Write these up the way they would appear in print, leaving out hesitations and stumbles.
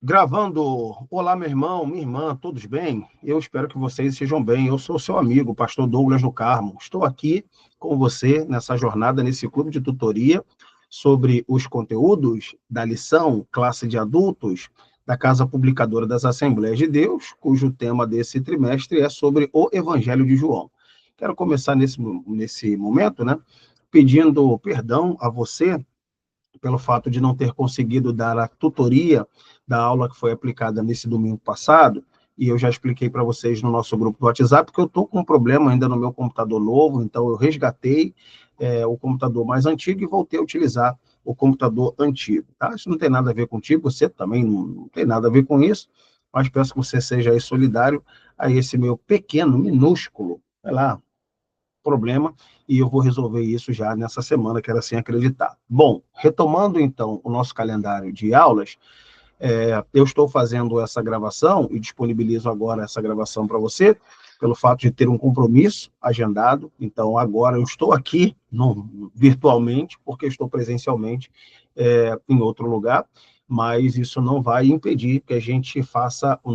Gravando. Olá, meu irmão, minha irmã, todos bem? Eu espero que vocês estejam bem. Eu sou seu amigo, pastor Douglas do Carmo. Estou aqui com você nessa jornada, nesse clube de tutoria, sobre os conteúdos da lição Classe de Adultos da Casa Publicadora das Assembleias de Deus, cujo tema desse trimestre é sobre o Evangelho de João. Quero começar nesse momento, né, pedindo perdão a você pelo fato de não ter conseguido dar a tutoria da aula que foi aplicada nesse domingo passado, e eu já expliquei para vocês no nosso grupo do WhatsApp que eu estou com um problema ainda no meu computador novo, então eu resgatei o computador mais antigo e voltei a utilizar o computador antigo. Tá? Isso não tem nada a ver contigo, você também não tem nada a ver com isso, mas peço que você seja aí solidário a esse meu pequeno, minúsculo, sei lá, problema, e eu vou resolver isso já nessa semana, quero assim acreditar. Bom, retomando então o nosso calendário de aulas, eu estou fazendo essa gravação e disponibilizo agora essa gravação para você, pelo fato de ter um compromisso agendado. Então, agora eu estou aqui virtualmente, porque estou presencialmente em outro lugar, mas isso não vai impedir que a gente faça a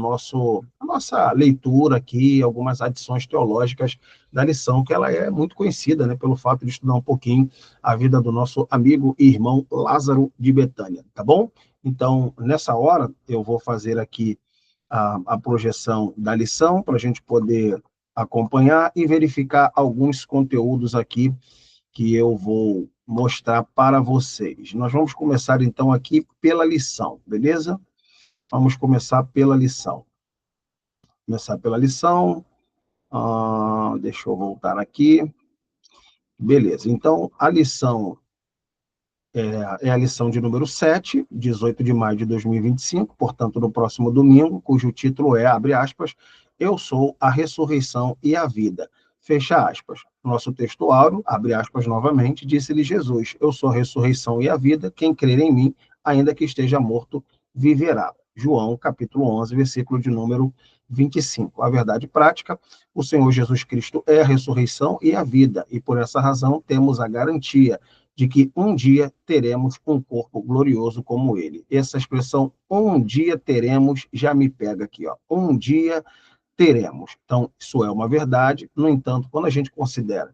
nossa leitura aqui, algumas adições teológicas da lição, que ela é muito conhecida, né, pelo fato de estudar um pouquinho a vida do nosso amigo e irmão Lázaro de Betânia, tá bom? Então, nessa hora, eu vou fazer aqui a projeção da lição para a gente poder acompanhar e verificar alguns conteúdos aqui que eu vou mostrar para vocês. Nós vamos começar, então, aqui pela lição, beleza? Vamos começar pela lição. Começar pela lição. Deixa eu voltar aqui. Beleza. Então, a lição é a lição de número 7, 18 de maio de 2025, portanto, no próximo domingo, cujo título é, abre aspas, Eu sou a ressurreição e a vida. Fecha aspas. Nosso texto áureo, abre aspas novamente, disse-lhe Jesus, eu sou a ressurreição e a vida, quem crer em mim, ainda que esteja morto, viverá. João, capítulo 11, versículo de número 25. A verdade prática, o Senhor Jesus Cristo é a ressurreição e a vida, e por essa razão temos a garantia de que um dia teremos um corpo glorioso como ele. Essa expressão, um dia teremos, já me pega aqui, ó. Um dia teremos. Então, isso é uma verdade. No entanto, quando a gente considera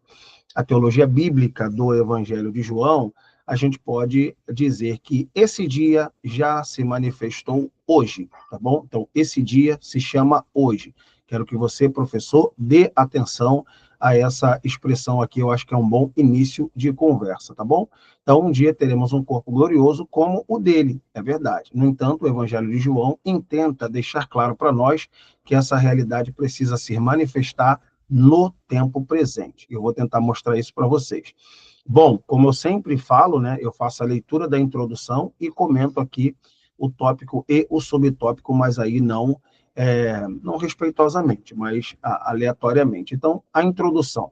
a teologia bíblica do Evangelho de João, a gente pode dizer que esse dia já se manifestou hoje, tá bom? Então, esse dia se chama hoje. Quero que você, professor, dê atenção a essa expressão aqui, eu acho que é um bom início de conversa, tá bom? Então, um dia teremos um corpo glorioso como o dele, é verdade. No entanto, o Evangelho de João intenta deixar claro para nós que essa realidade precisa se manifestar no tempo presente. Eu vou tentar mostrar isso para vocês. Bom, como eu sempre falo, né, eu faço a leitura da introdução e comento aqui o tópico e o subtópico, mas aí não respeitosamente, mas aleatoriamente. Então, a introdução.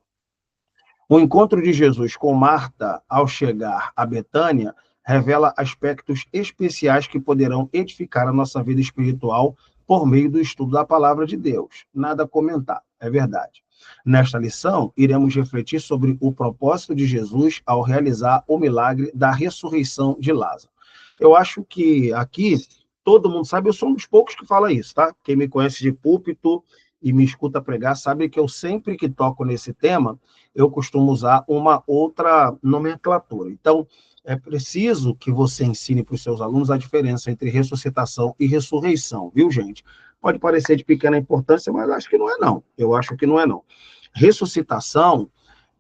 O encontro de Jesus com Marta ao chegar a Betânia revela aspectos especiais que poderão edificar a nossa vida espiritual por meio do estudo da palavra de Deus. Nada a comentar, é verdade. Nesta lição, iremos refletir sobre o propósito de Jesus ao realizar o milagre da ressurreição de Lázaro. Eu acho que aqui todo mundo sabe, eu sou um dos poucos que fala isso, tá? Quem me conhece de púlpito e me escuta pregar sabe que eu sempre que toco nesse tema, eu costumo usar uma outra nomenclatura. Então, é preciso que você ensine para os seus alunos a diferença entre ressuscitação e ressurreição, viu, gente? Pode parecer de pequena importância, mas acho que não é, não. Eu acho que não é, não. Ressuscitação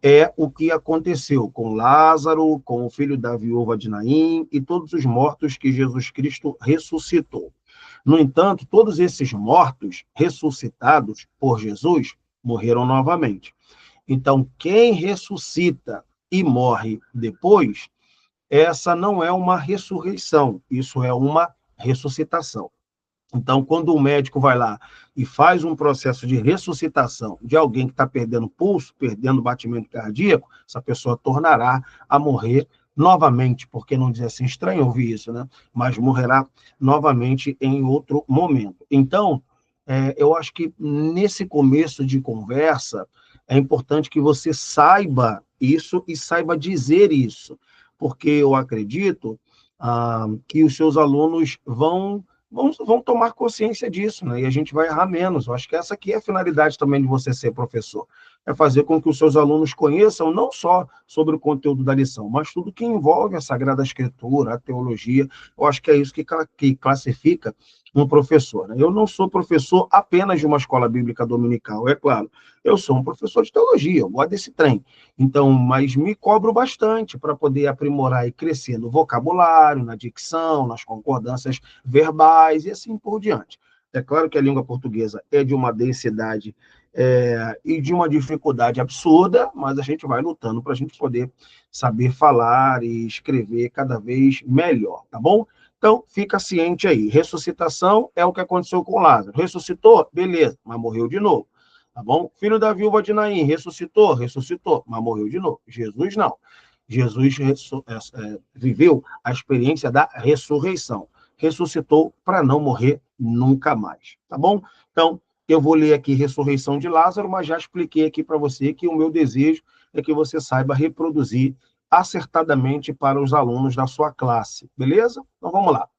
é o que aconteceu com Lázaro, com o filho da viúva de Naim e todos os mortos que Jesus Cristo ressuscitou. No entanto, todos esses mortos ressuscitados por Jesus morreram novamente. Então, quem ressuscita e morre depois, essa não é uma ressurreição, isso é uma ressuscitação. Então, quando o médico vai lá e faz um processo de ressuscitação de alguém que está perdendo pulso, perdendo batimento cardíaco, essa pessoa tornará a morrer novamente, porque não dizer assim, estranho ouvir isso, né? Mas morrerá novamente em outro momento. Então, eu acho que nesse começo de conversa, é importante que você saiba isso e saiba dizer isso, porque eu acredito que os seus alunos vão vão tomar consciência disso, né? E a gente vai errar menos. Eu acho que essa aqui é a finalidade também de você ser professor. É fazer com que os seus alunos conheçam não só sobre o conteúdo da lição, mas tudo que envolve a Sagrada Escritura, a teologia. Eu acho que é isso que classifica um professor, né? Eu não sou professor apenas de uma escola bíblica dominical, é claro. Eu sou um professor de teologia, eu gosto desse trem. Então, mas me cobro bastante para poder aprimorar e crescer no vocabulário, na dicção, nas concordâncias verbais e assim por diante. É claro que a língua portuguesa é de uma densidade e de uma dificuldade absurda, mas a gente vai lutando para a gente poder saber falar e escrever cada vez melhor, tá bom? Então, fica ciente aí. Ressuscitação é o que aconteceu com Lázaro. Ressuscitou? Beleza, mas morreu de novo. Tá bom? Filho da viúva de Naim, ressuscitou? Ressuscitou, mas morreu de novo. Jesus não. Jesus viveu a experiência da ressurreição. Ressuscitou para não morrer nunca mais. Tá bom? Então, eu vou ler aqui Ressurreição de Lázaro, mas já expliquei aqui para você que o meu desejo é que você saiba reproduzir acertadamente para os alunos da sua classe. Beleza? Então, vamos lá.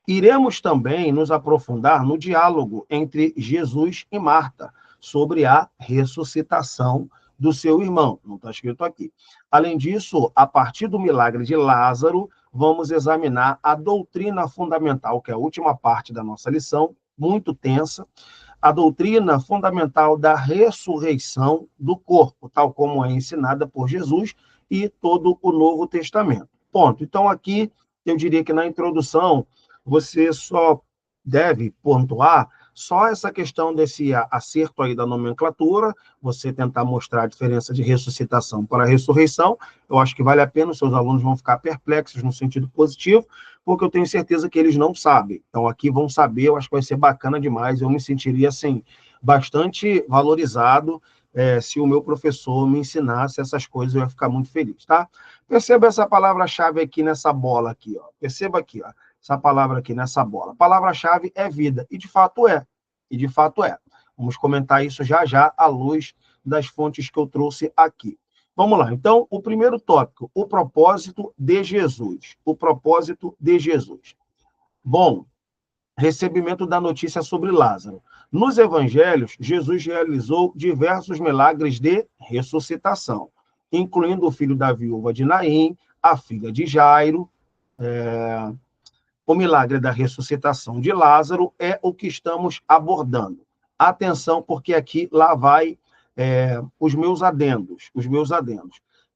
Iremos também nos aprofundar no diálogo entre Jesus e Marta sobre a ressuscitação do seu irmão. Não está escrito aqui. Além disso, a partir do milagre de Lázaro, vamos examinar a doutrina fundamental, que é a última parte da nossa lição, muito tensa, a doutrina fundamental da ressurreição do corpo, tal como é ensinada por Jesus e todo o Novo Testamento. Ponto. Então, aqui, eu diria que na introdução, você só deve pontuar só essa questão desse acerto aí da nomenclatura, você tentar mostrar a diferença de ressuscitação para ressurreição. Eu acho que vale a pena, os seus alunos vão ficar perplexos no sentido positivo, porque eu tenho certeza que eles não sabem. Então, aqui vão saber, eu acho que vai ser bacana demais, eu me sentiria, assim, bastante valorizado se o meu professor me ensinasse essas coisas, eu ia ficar muito feliz, tá? Perceba essa palavra-chave aqui nessa bola aqui, ó. Perceba aqui, ó, essa palavra aqui nessa bola. A palavra-chave é vida, e de fato é. E de fato é. Vamos comentar isso já já à luz das fontes que eu trouxe aqui. Vamos lá. Então, o primeiro tópico, o propósito de Jesus. O propósito de Jesus. Bom, recebimento da notícia sobre Lázaro. Nos evangelhos, Jesus realizou diversos milagres de ressuscitação, incluindo o filho da viúva de Naim, a filha de Jairo. O milagre da ressuscitação de Lázaro é o que estamos abordando. Atenção, porque aqui lá vai os meus adendos,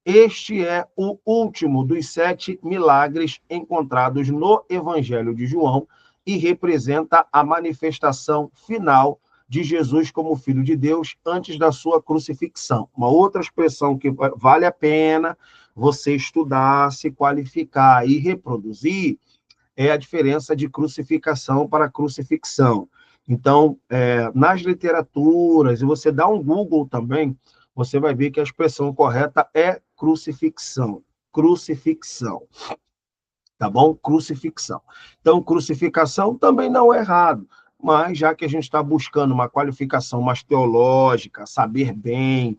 Este é o último dos 7 milagres encontrados no Evangelho de João e representa a manifestação final de Jesus como Filho de Deus antes da sua crucifixão. Uma outra expressão que vale a pena você estudar, se qualificar e reproduzir é a diferença de crucificação para crucifixão. Então, nas literaturas, e você dá um Google também, você vai ver que a expressão correta é crucifixão. Crucifixão. Tá bom? Crucifixão. Então, crucificação também não é errado, mas já que a gente está buscando uma qualificação mais teológica, saber bem,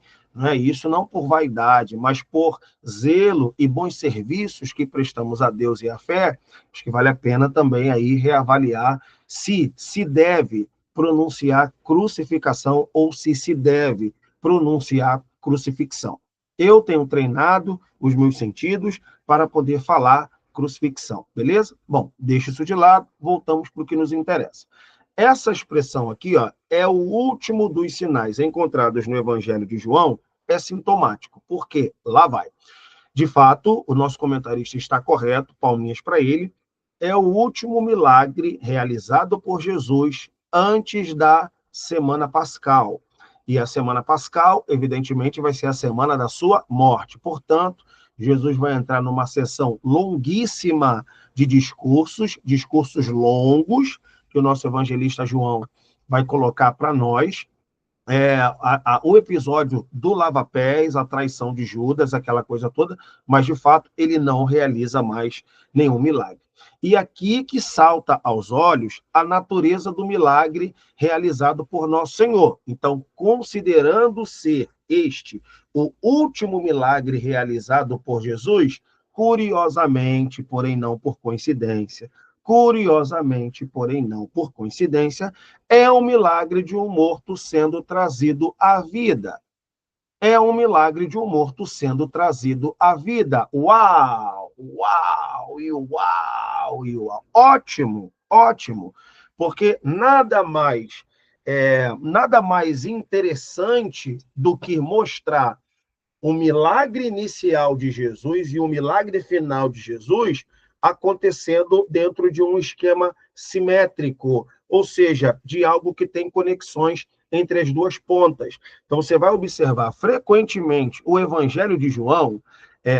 isso não por vaidade, mas por zelo e bons serviços que prestamos a Deus e à fé, acho que vale a pena também aí reavaliar se deve pronunciar crucificação ou se deve pronunciar crucifixão. Eu tenho treinado os meus sentidos para poder falar crucifixão, beleza? Bom, deixa isso de lado, voltamos para o que nos interessa. Essa expressão aqui, ó, é o último dos sinais encontrados no Evangelho de João, é sintomático, porque lá vai. De fato, o nosso comentarista está correto, palminhas para ele, é o último milagre realizado por Jesus antes da Semana Pascal. E a Semana Pascal, evidentemente, vai ser a semana da sua morte. Portanto, Jesus vai entrar numa sessão longuíssima de discursos longos, que o nosso evangelista João vai colocar para nós. O episódio do lava-pés, a traição de Judas, aquela coisa toda, mas, de fato, ele não realiza mais nenhum milagre. E aqui que salta aos olhos a natureza do milagre realizado por nosso Senhor. Então, considerando ser este o último milagre realizado por Jesus, curiosamente, porém não por coincidência, Curiosamente, porém não por coincidência, é um milagre de um morto sendo trazido à vida. É um milagre de um morto sendo trazido à vida. Uau! Uau! E uau! E uau! Ótimo! Ótimo! Porque nada mais interessante do que mostrar o milagre inicial de Jesus e o milagre final de Jesus acontecendo dentro de um esquema simétrico, ou seja, de algo que tem conexões entre as duas pontas. Então, você vai observar frequentemente o Evangelho de João,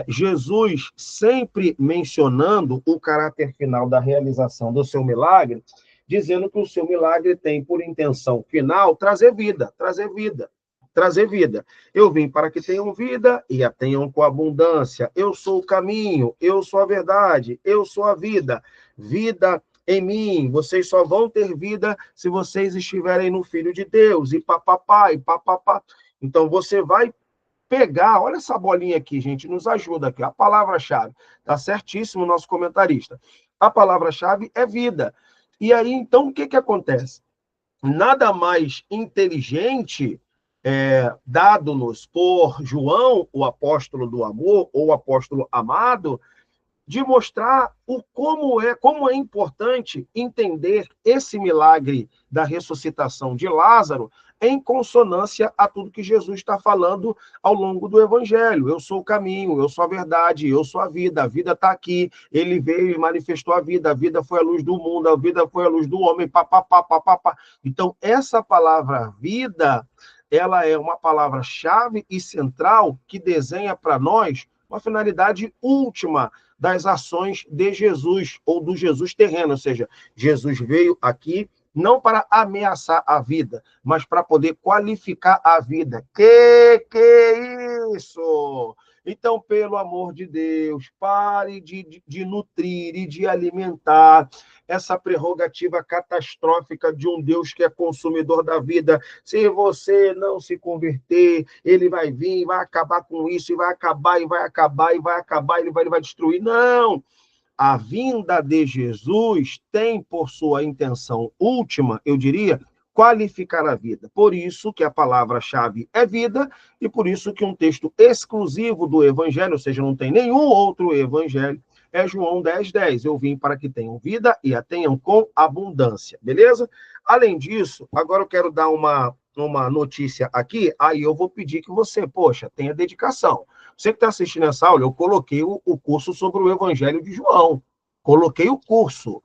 Jesus sempre mencionando o caráter final da realização do seu milagre, dizendo que o seu milagre tem por intenção final trazer vida, trazer vida, trazer vida. Eu vim para que tenham vida e a tenham com abundância. Eu sou o caminho, eu sou a verdade, eu sou a vida. Vida em mim. Vocês só vão ter vida se vocês estiverem no Filho de Deus. E papapá, e papapá. Então, você vai pegar, olha essa bolinha aqui, gente, nos ajuda aqui. A palavra-chave, tá certíssimo o nosso comentarista. A palavra-chave é vida. E aí, então, o que que acontece? Nada mais inteligente dado-nos por João, o apóstolo do amor, ou o apóstolo amado, de mostrar como é importante entender esse milagre da ressuscitação de Lázaro em consonância a tudo que Jesus está falando ao longo do Evangelho. Eu sou o caminho, eu sou a verdade, eu sou a vida está aqui, ele veio e manifestou a vida foi a luz do mundo, a vida foi a luz do homem, papapá, papapá. Então, essa palavra vida, ela é uma palavra-chave e central que desenha para nós uma finalidade última das ações de Jesus, ou do Jesus terreno, ou seja, Jesus veio aqui não para ameaçar a vida, mas para poder qualificar a vida. Que isso? Então, pelo amor de Deus, pare de nutrir e de alimentar essa prerrogativa catastrófica de um Deus que é consumidor da vida. Se você não se converter, ele vai vir, vai acabar com isso, e vai acabar, e vai acabar, e vai acabar, ele vai destruir. Não! A vinda de Jesus tem por sua intenção última, eu diria, qualificar a vida. Por isso que a palavra-chave é vida, e por isso que um texto exclusivo do Evangelho, ou seja, não tem nenhum outro Evangelho, é João 10:10. Eu vim para que tenham vida e a tenham com abundância, beleza? Além disso, agora eu quero dar uma notícia aqui, aí eu vou pedir que você, poxa, tenha dedicação. Você que está assistindo essa aula, eu coloquei o curso sobre o Evangelho de João. Coloquei o curso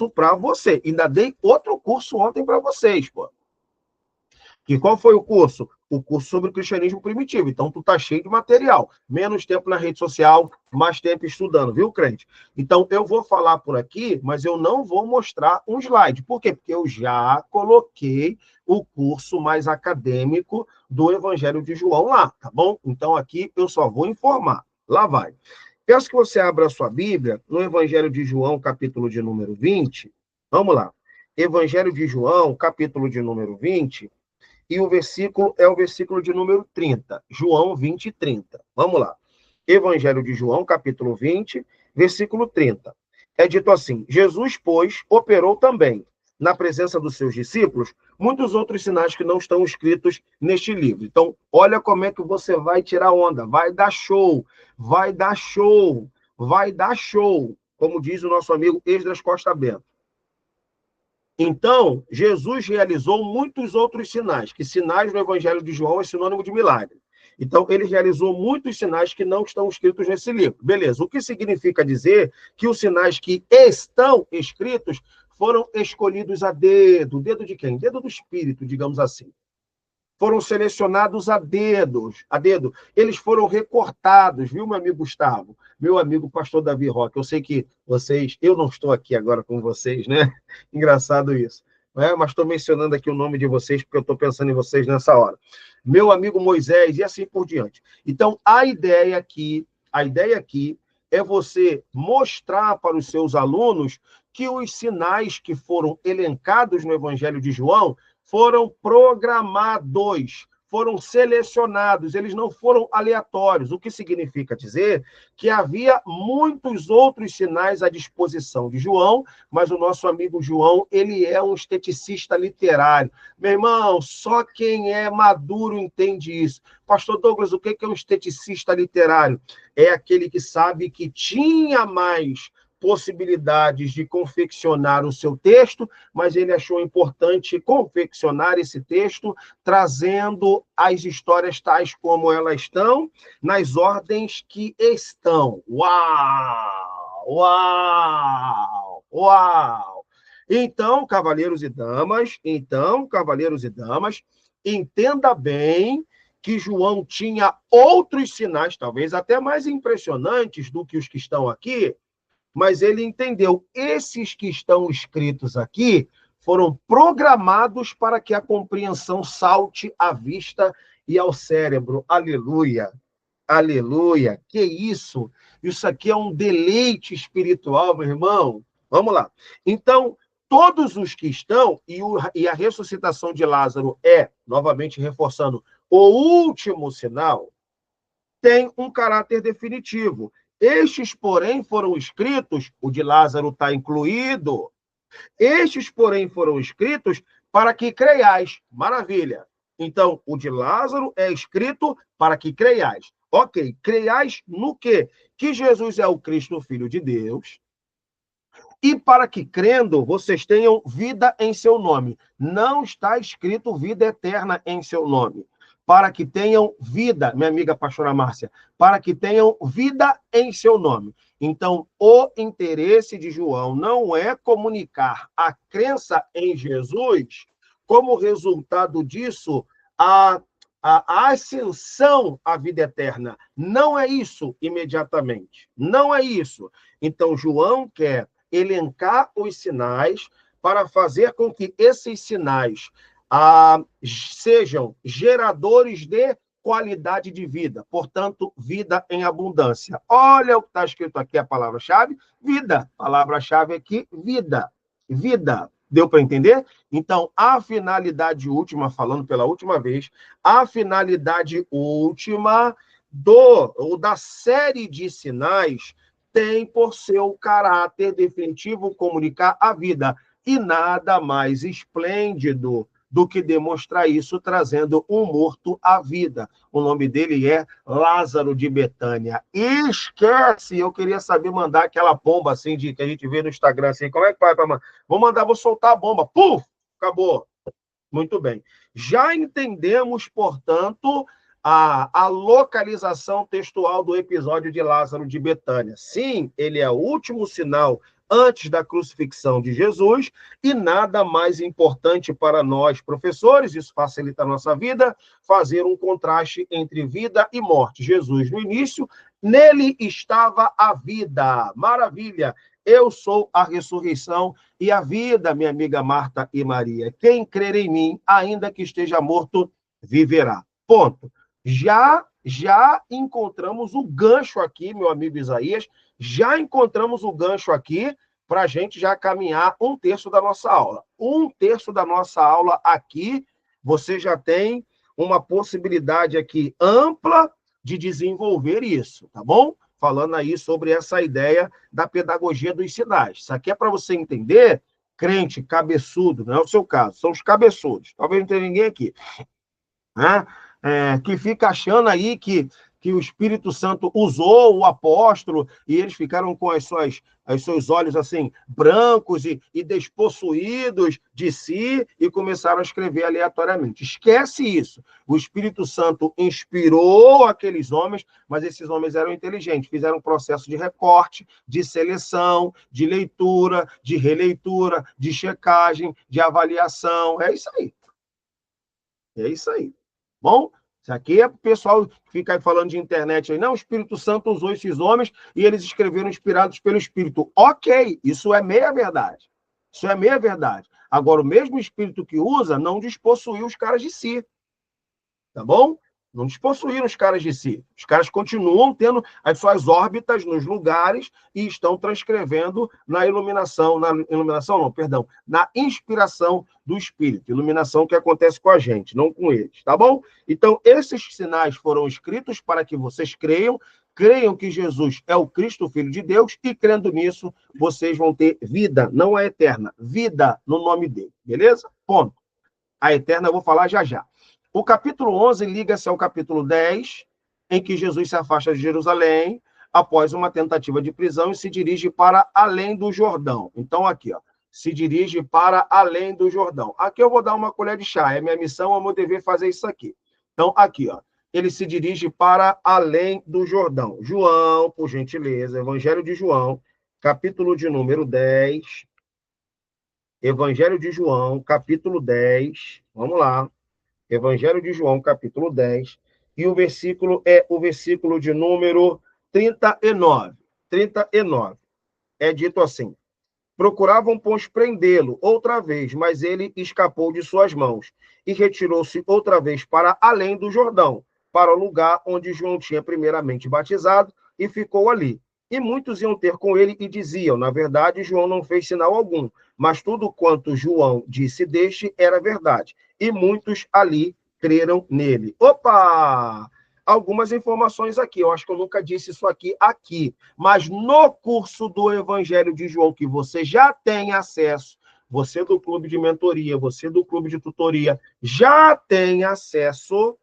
para você. Ainda dei outro curso ontem para vocês, pô. E qual foi o curso? O curso sobre o cristianismo primitivo. Então, tu tá cheio de material. Menos tempo na rede social, mais tempo estudando, viu, crente? Então, eu vou falar por aqui, mas eu não vou mostrar um slide. Por quê? Porque eu já coloquei o curso mais acadêmico do Evangelho de João lá, tá bom? Então, aqui eu só vou informar. Lá vai. Peço que você abra a sua Bíblia no Evangelho de João, capítulo de número 20. Vamos lá. Evangelho de João, capítulo de número 20. E o versículo é o versículo de número 30, João 20, 30. Vamos lá. Evangelho de João, capítulo 20, versículo 30. É dito assim: Jesus, pois, operou também, na presença dos seus discípulos, muitos outros sinais que não estão escritos neste livro. Então, olha como é que você vai tirar onda. Vai dar show, vai dar show, vai dar show, como diz o nosso amigo Esdras Costa Bento. Então, Jesus realizou muitos outros sinais, que sinais no Evangelho de João é sinônimo de milagre. Então, ele realizou muitos sinais que não estão escritos nesse livro. Beleza, o que significa dizer que os sinais que estão escritos foram escolhidos a dedo. Dedo de quem? Dedo do Espírito, digamos assim. Foram selecionados a dedo. Eles foram recortados, viu, meu amigo Gustavo? Meu amigo pastor Davi Roque. Eu sei que eu não estou aqui agora com vocês, né? Engraçado isso. Mas estou mencionando aqui o nome de vocês, porque eu estou pensando em vocês nessa hora. Meu amigo Moisés, e assim por diante. Então, a ideia aqui é você mostrar para os seus alunos que os sinais que foram elencados no Evangelho de João foram programados, foram selecionados, eles não foram aleatórios, o que significa dizer que havia muitos outros sinais à disposição de João, mas o nosso amigo João, ele é um esteticista literário. Meu irmão, só quem é maduro entende isso. Pastor Douglas, o que é um esteticista literário? É aquele que sabe que tinha mais possibilidades de confeccionar o seu texto, mas ele achou importante confeccionar esse texto, trazendo as histórias tais como elas estão, nas ordens que estão. Uau! Uau! Uau! Então, cavaleiros e damas, entenda bem que João tinha outros sinais, talvez até mais impressionantes do que os que estão aqui, mas ele entendeu, esses que estão escritos aqui foram programados para que a compreensão salte à vista e ao cérebro. Aleluia! Aleluia! Que isso? Isso aqui é um deleite espiritual, meu irmão. Vamos lá. Então, todos os que estão, e a ressuscitação de Lázaro é, novamente reforçando, o último sinal, tem um caráter definitivo. Estes, porém, foram escritos, o de Lázaro está incluído, estes, porém, foram escritos para que creiais. Maravilha. Então, o de Lázaro é escrito para que creiais. Ok, creiais no quê? Que Jesus é o Cristo, Filho de Deus, e para que, crendo, vocês tenham vida em seu nome. Não está escrito vida eterna em seu nome. Para que tenham vida, minha amiga pastora Márcia, para que tenham vida em seu nome. Então, o interesse de João não é comunicar a crença em Jesus, como resultado disso, a ascensão à vida eterna. Não é isso imediatamente. Não é isso. Então, João quer elencar os sinais para fazer com que esses sinais sejam geradores de qualidade de vida, portanto, vida em abundância. Olha o que está escrito aqui, a palavra-chave, vida. Palavra-chave aqui, vida. Vida. Deu para entender? Então, a finalidade última, falando pela última vez, a finalidade última da série de sinais tem por seu caráter definitivo comunicar a vida. E nada mais esplêndido do que demonstrar isso trazendo um morto à vida. O nome dele é Lázaro de Betânia. Esquece! Eu queria saber mandar aquela bomba assim que a gente vê no Instagram assim. Como é que vai para mandar? Vou soltar a bomba. Puf! Acabou. Muito bem. Já entendemos, portanto, a localização textual do episódio de Lázaro de Betânia. Sim, ele é o último sinal antes da crucifixão de Jesus, e nada mais importante para nós, professores, isso facilita a nossa vida, fazer um contraste entre vida e morte. Jesus, no início, nele estava a vida. Maravilha! Eu sou a ressurreição e a vida, minha amiga Marta e Maria. Quem crer em mim, ainda que esteja morto, viverá. Ponto. Já encontramos o gancho aqui, meu amigo Isaías, já encontramos o gancho aqui para a gente já caminhar um terço da nossa aula. Um terço da nossa aula aqui, você já tem uma possibilidade aqui ampla de desenvolver isso, tá bom? Falando aí sobre essa ideia da pedagogia dos sinais. Isso aqui é para você entender, crente, cabeçudo, não é o seu caso, são os cabeçudos. Talvez não tenha ninguém aqui, né? Que fica achando aí que o Espírito Santo usou o apóstolo e eles ficaram com os seus olhos assim brancos e despossuídos de si e começaram a escrever aleatoriamente. Esquece isso. O Espírito Santo inspirou aqueles homens, mas esses homens eram inteligentes, fizeram um processo de recorte, de seleção, de leitura, de releitura, de checagem, de avaliação. É isso aí. É isso aí. Bom, isso aqui é o pessoal que fica aí falando de internet aí. Não, o Espírito Santo usou esses homens e eles escreveram inspirados pelo Espírito. Ok, isso é meia verdade. Isso é meia verdade. Agora, o mesmo Espírito que usa não despossuiu os caras de si. Tá bom? Não despossuíram os caras de si. Os caras continuam tendo as suas órbitas nos lugares e estão transcrevendo na iluminação, na inspiração do Espírito. Iluminação que acontece com a gente, não com eles, tá bom? Então, esses sinais foram escritos para que vocês creiam que Jesus é o Cristo, Filho de Deus, e crendo nisso, vocês vão ter vida, não a eterna, vida no nome dele, beleza? Ponto. A eterna eu vou falar já já. O capítulo 11 liga-se ao capítulo 10, em que Jesus se afasta de Jerusalém após uma tentativa de prisão e se dirige para além do Jordão. Então, aqui, ó, se dirige para além do Jordão. Aqui eu vou dar uma colher de chá, é minha missão, é meu dever fazer isso aqui. Então, aqui, ó, ele se dirige para além do Jordão. João, por gentileza, Evangelho de João, capítulo de número 10. Evangelho de João, capítulo 10. Vamos lá. Evangelho de João, capítulo 10, e o versículo é o versículo de número 39. 39. É dito assim: procuravam, pois, prendê-lo outra vez, mas ele escapou de suas mãos e retirou-se outra vez para além do Jordão, para o lugar onde João tinha primeiramente batizado, e ficou ali. E muitos iam ter com ele e diziam: na verdade, João não fez sinal algum, mas tudo quanto João disse deste era verdade. E muitos ali creram nele. Opa! Algumas informações aqui. Eu acho que eu nunca disse isso aqui. Mas no curso do Evangelho de João, que você já tem acesso, você do clube de mentoria, você do clube de tutoria, já tem acesso,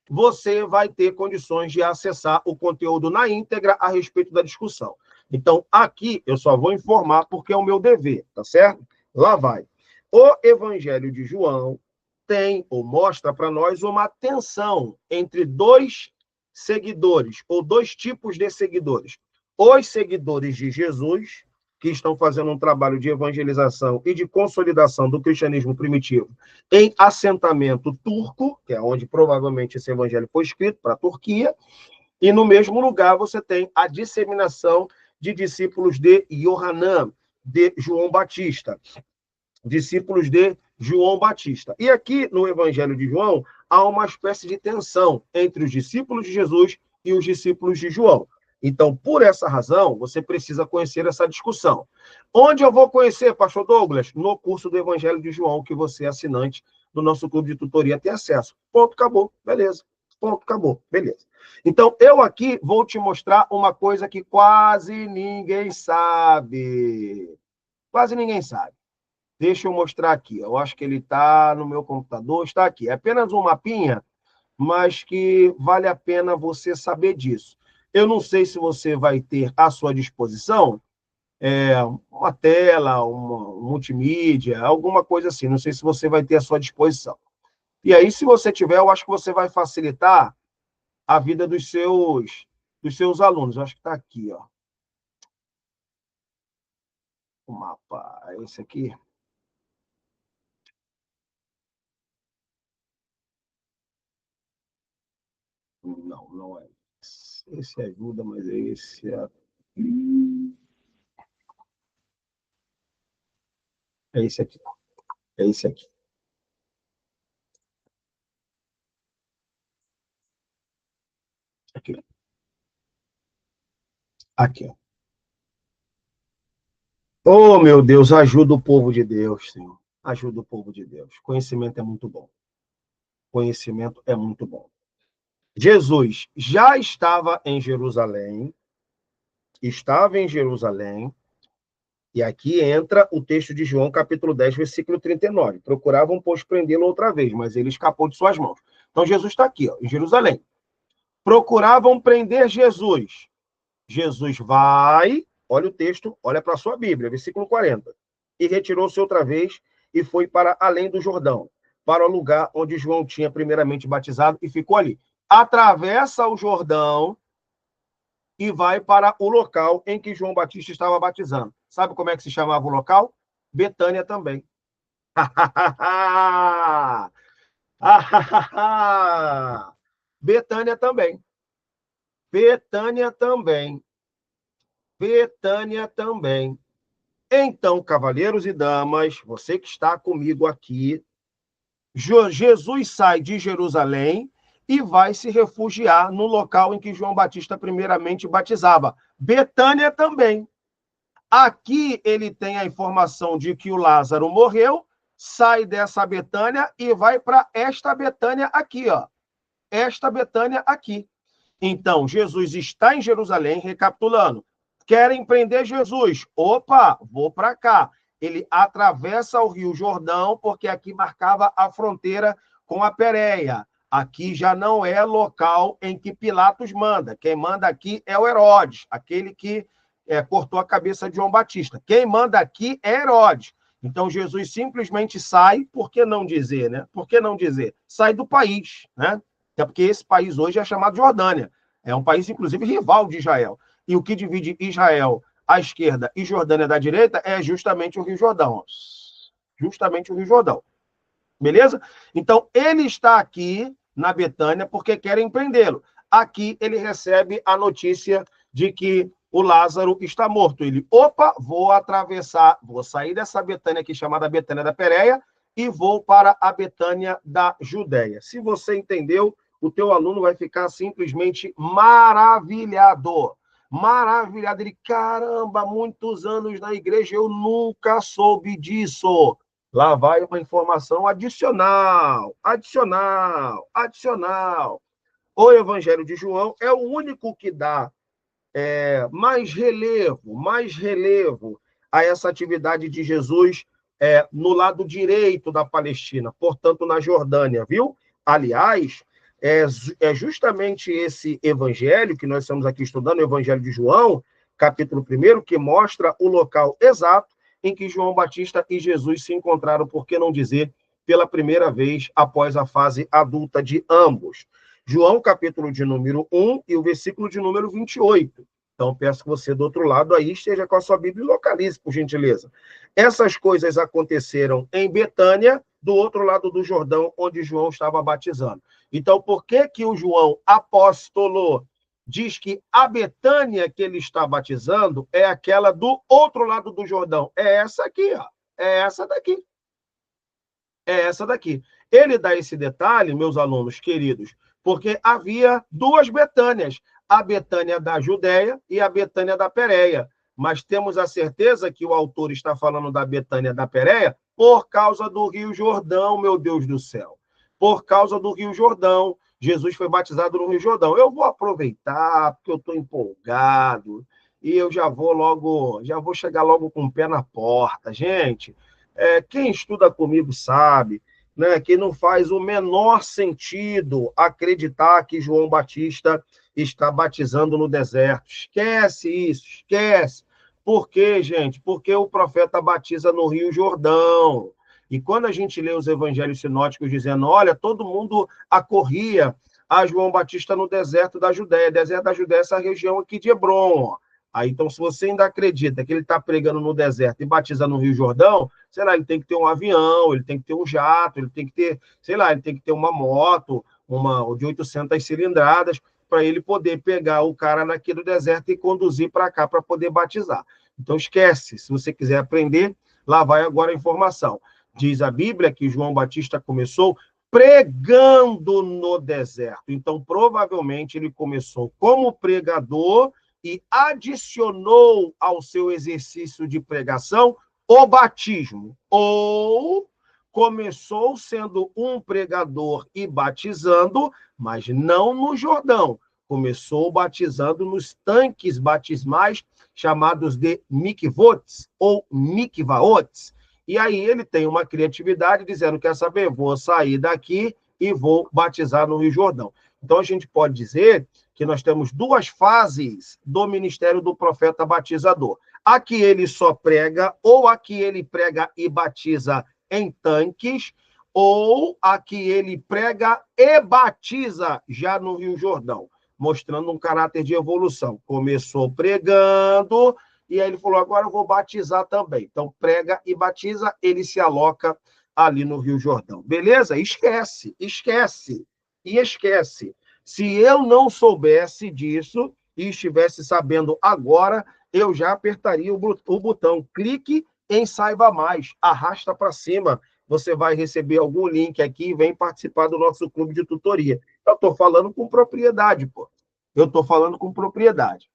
você vai ter condições de acessar o conteúdo na íntegra a respeito da discussão. Então, aqui eu só vou informar porque é o meu dever, tá certo? Lá vai. O Evangelho de João tem ou mostra para nós uma tensão entre dois seguidores, ou dois tipos de seguidores. Os seguidores de Jesus, que estão fazendo um trabalho de evangelização e de consolidação do cristianismo primitivo em assentamento turco, que é onde provavelmente esse evangelho foi escrito, para a Turquia, e no mesmo lugar você tem a disseminação de discípulos de Yohanan, de João Batista. Discípulos de João Batista. E aqui no Evangelho de João há uma espécie de tensão entre os discípulos de Jesus e os discípulos de João. Então, por essa razão, você precisa conhecer essa discussão. Onde eu vou conhecer, pastor Douglas? No curso do Evangelho de João, que você, assinante do nosso clube de tutoria, tem acesso. Ponto, acabou. Beleza. Ponto, acabou. Beleza. Então, eu aqui vou te mostrar uma coisa que quase ninguém sabe. Quase ninguém sabe. Deixa eu mostrar aqui. Eu acho que ele está no meu computador. Está aqui. É apenas um mapinha, mas que vale a pena você saber disso. Eu não sei se você vai ter à sua disposição uma tela, um multimídia, alguma coisa assim. Não sei se você vai ter à sua disposição. E aí, se você tiver, eu acho que você vai facilitar a vida dos seus alunos. Eu acho que está aqui, ó. O mapa. É esse aqui. Não, não é. Esse ajuda, mas esse é. É esse aqui. É esse aqui. Aqui. Aqui. Oh, meu Deus, ajuda o povo de Deus, Senhor. Ajuda o povo de Deus. Conhecimento é muito bom. Conhecimento é muito bom. Jesus já estava em Jerusalém, e aqui entra o texto de João, capítulo 10, versículo 39. Procuravam, pois, prendê-lo outra vez, mas ele escapou de suas mãos. Então, Jesus está aqui, ó, em Jerusalém. Procuravam prender Jesus. Jesus vai, olha o texto, olha para a sua Bíblia, versículo 40. E retirou-se outra vez e foi para além do Jordão, para o lugar onde João tinha primeiramente batizado e ficou ali. Atravessa o Jordão e vai para o local em que João Batista estava batizando. Sabe como é que se chamava o local? Betânia também. Betânia também. Betânia também. Betânia também. Então, cavalheiros e damas, você que está comigo aqui, Jesus sai de Jerusalém e vai se refugiar no local em que João Batista primeiramente batizava. Betânia também. Aqui ele tem a informação de que o Lázaro morreu, sai dessa Betânia e vai para esta Betânia aqui, ó. Esta Betânia aqui. Então, Jesus está em Jerusalém, recapitulando. Querem prender Jesus. Opa, vou para cá. Ele atravessa o Rio Jordão, porque aqui marcava a fronteira com a Pérea. Aqui já não é local em que Pilatos manda. Quem manda aqui é o Herodes, aquele que cortou a cabeça de João Batista. Quem manda aqui é Herodes. Então, Jesus simplesmente sai, por que não dizer, né? Por que não dizer? Sai do país, né? Até porque esse país hoje é chamado Jordânia. É um país, inclusive, rival de Israel. E o que divide Israel à esquerda e Jordânia da direita é justamente o Rio Jordão. Justamente o Rio Jordão. Beleza? Então, ele está aqui na Betânia porque querem prendê-lo. Aqui ele recebe a notícia de que o Lázaro está morto. Ele, opa, vou atravessar, vou sair dessa Betânia aqui chamada Betânia da Pérea e vou para a Betânia da Judéia. Se você entendeu, o teu aluno vai ficar simplesmente maravilhado. Maravilhado. Ele, caramba, muitos anos na igreja, eu nunca soube disso. Lá vai uma informação adicional. O Evangelho de João é o único que dá mais relevo a essa atividade de Jesus no lado direito da Palestina, portanto, na Jordânia, viu? Aliás, é justamente esse evangelho que nós estamos aqui estudando, o Evangelho de João, capítulo 1, que mostra o local exato em que João Batista e Jesus se encontraram, por que não dizer, pela primeira vez após a fase adulta de ambos. João, capítulo de número 1 e o versículo de número 28. Então, peço que você, do outro lado, aí esteja com a sua Bíblia e localize, por gentileza. Essas coisas aconteceram em Betânia, do outro lado do Jordão, onde João estava batizando. Então, por que que o João apóstolo diz que a Betânia que ele está batizando é aquela do outro lado do Jordão? É essa aqui, ó. É essa daqui. É essa daqui. Ele dá esse detalhe, meus alunos queridos, porque havia duas Betânias, a Betânia da Judéia e a Betânia da Pérea. Mas temos a certeza que o autor está falando da Betânia da Pérea por causa do Rio Jordão, meu Deus do céu. Por causa do Rio Jordão. Jesus foi batizado no Rio Jordão. Eu vou aproveitar, porque eu estou empolgado, e eu já vou chegar logo com o pé na porta. Gente, quem estuda comigo sabe, né, que não faz o menor sentido acreditar que João Batista está batizando no deserto. Esquece isso, esquece. Por quê, gente? Porque o profeta batiza no Rio Jordão. E quando a gente lê os evangelhos sinóticos dizendo, olha, todo mundo acorria a João Batista no deserto da Judéia. Deserto da Judéia é essa região aqui de Hebron. Aí, então, se você ainda acredita que ele está pregando no deserto e batiza no Rio Jordão, sei lá, ele tem que ter um avião, ele tem que ter um jato, ele tem que ter, sei lá, ele tem que ter uma moto, uma de 800 cilindradas, para ele poder pegar o cara naquele deserto e conduzir para cá para poder batizar. Então, esquece. Se você quiser aprender, lá vai agora a informação. Diz a Bíblia que João Batista começou pregando no deserto. Então, provavelmente, ele começou como pregador e adicionou ao seu exercício de pregação o batismo. Ou começou sendo um pregador e batizando, mas não no Jordão. Começou batizando nos tanques batismais chamados de mikvotes ou mikvaotes. E aí ele tem uma criatividade dizendo, quer saber, vou sair daqui e vou batizar no Rio Jordão. Então a gente pode dizer que nós temos duas fases do ministério do profeta batizador. A que ele só prega, ou a que ele prega e batiza em tanques, ou a que ele prega e batiza já no Rio Jordão, mostrando um caráter de evolução. Começou pregando, e aí ele falou, agora eu vou batizar também. Então, prega e batiza, ele se aloca ali no Rio Jordão. Beleza? Esquece. Se eu não soubesse disso e estivesse sabendo agora, eu já apertaria o botão. Clique em Saiba Mais. Arrasta para cima. Você vai receber algum link aqui e vem participar do nosso clube de tutoria. Eu estou falando com propriedade, pô. Eu estou falando com propriedade.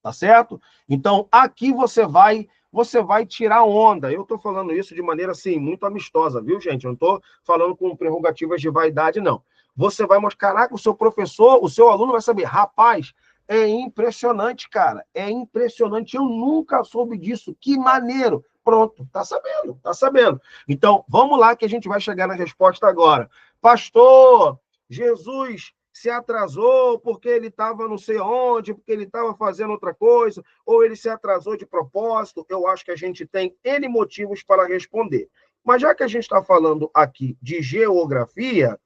Tá certo? Então, aqui você vai tirar onda. Eu estou falando isso de maneira, assim, muito amistosa, viu, gente? Eu não estou falando com prerrogativas de vaidade, não. Você vai mostrar, caraca, o seu professor, o seu aluno vai saber. Rapaz, é impressionante, cara. É impressionante. Eu nunca soube disso. Que maneiro. Pronto, tá sabendo, tá sabendo. Então, vamos lá que a gente vai chegar na resposta agora. Pastor, Jesus se atrasou porque ele estava não sei onde, porque ele estava fazendo outra coisa, ou ele se atrasou de propósito. Eu acho que a gente tem N motivos para responder. Mas já que a gente está falando aqui de geografia,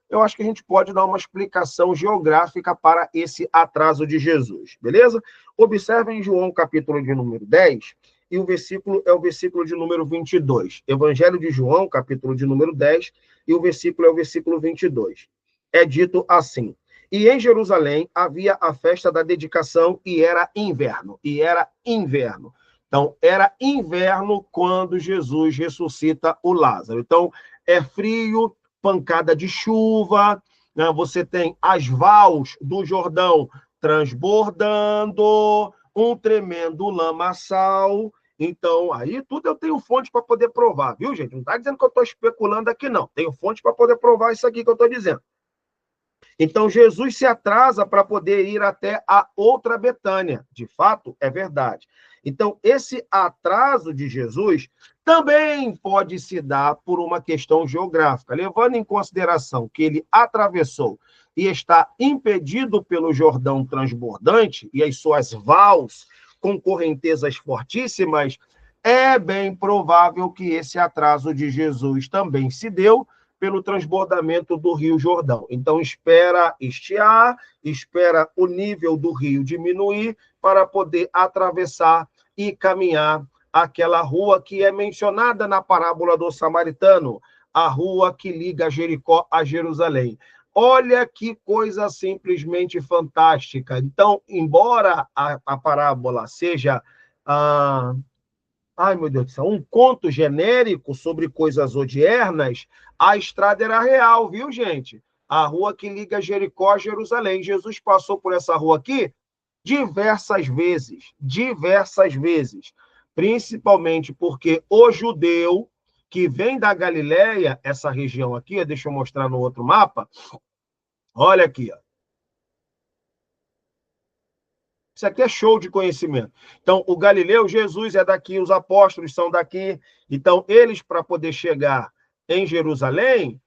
eu acho que a gente pode dar uma explicação geográfica para esse atraso de Jesus, beleza? Observem João, capítulo de número 10, e o versículo é o versículo de número 22. Evangelho de João, capítulo de número 10, e o versículo é o versículo 22. É dito assim: e em Jerusalém havia a festa da dedicação e era inverno. Então, era inverno quando Jesus ressuscita o Lázaro. Então, é frio, pancada de chuva, né? Você tem as vals do Jordão transbordando, um tremendo lamaçal. Então, aí tudo eu tenho fonte para poder provar, viu, gente? Não está dizendo que eu estou especulando aqui, não. Tenho fonte para poder provar isso aqui que eu estou dizendo. Então, Jesus se atrasa para poder ir até a outra Betânia. De fato, é verdade. Então, esse atraso de Jesus também pode se dar por uma questão geográfica, levando em consideração que ele atravessou e está impedido pelo Jordão transbordante e as suas vals com correntezas fortíssimas. É bem provável que esse atraso de Jesus também se deu pelo transbordamento do Rio Jordão. Então, espera estiar, espera o nível do rio diminuir para poder atravessar e caminhar aquela rua que é mencionada na parábola do samaritano, a rua que liga Jericó a Jerusalém. Olha que coisa simplesmente fantástica. Então, embora a parábola seja ai, meu Deus do céu, um conto genérico sobre coisas odiernas, a estrada era real, viu, gente? A rua que liga Jericó a Jerusalém. Jesus passou por essa rua aqui diversas vezes, principalmente porque o judeu que vem da Galileia, essa região aqui, deixa eu mostrar no outro mapa, olha aqui, ó. Isso aqui é show de conhecimento. Então, o Galileu, Jesus é daqui, os apóstolos são daqui. Então, eles, para poder chegar em Jerusalém,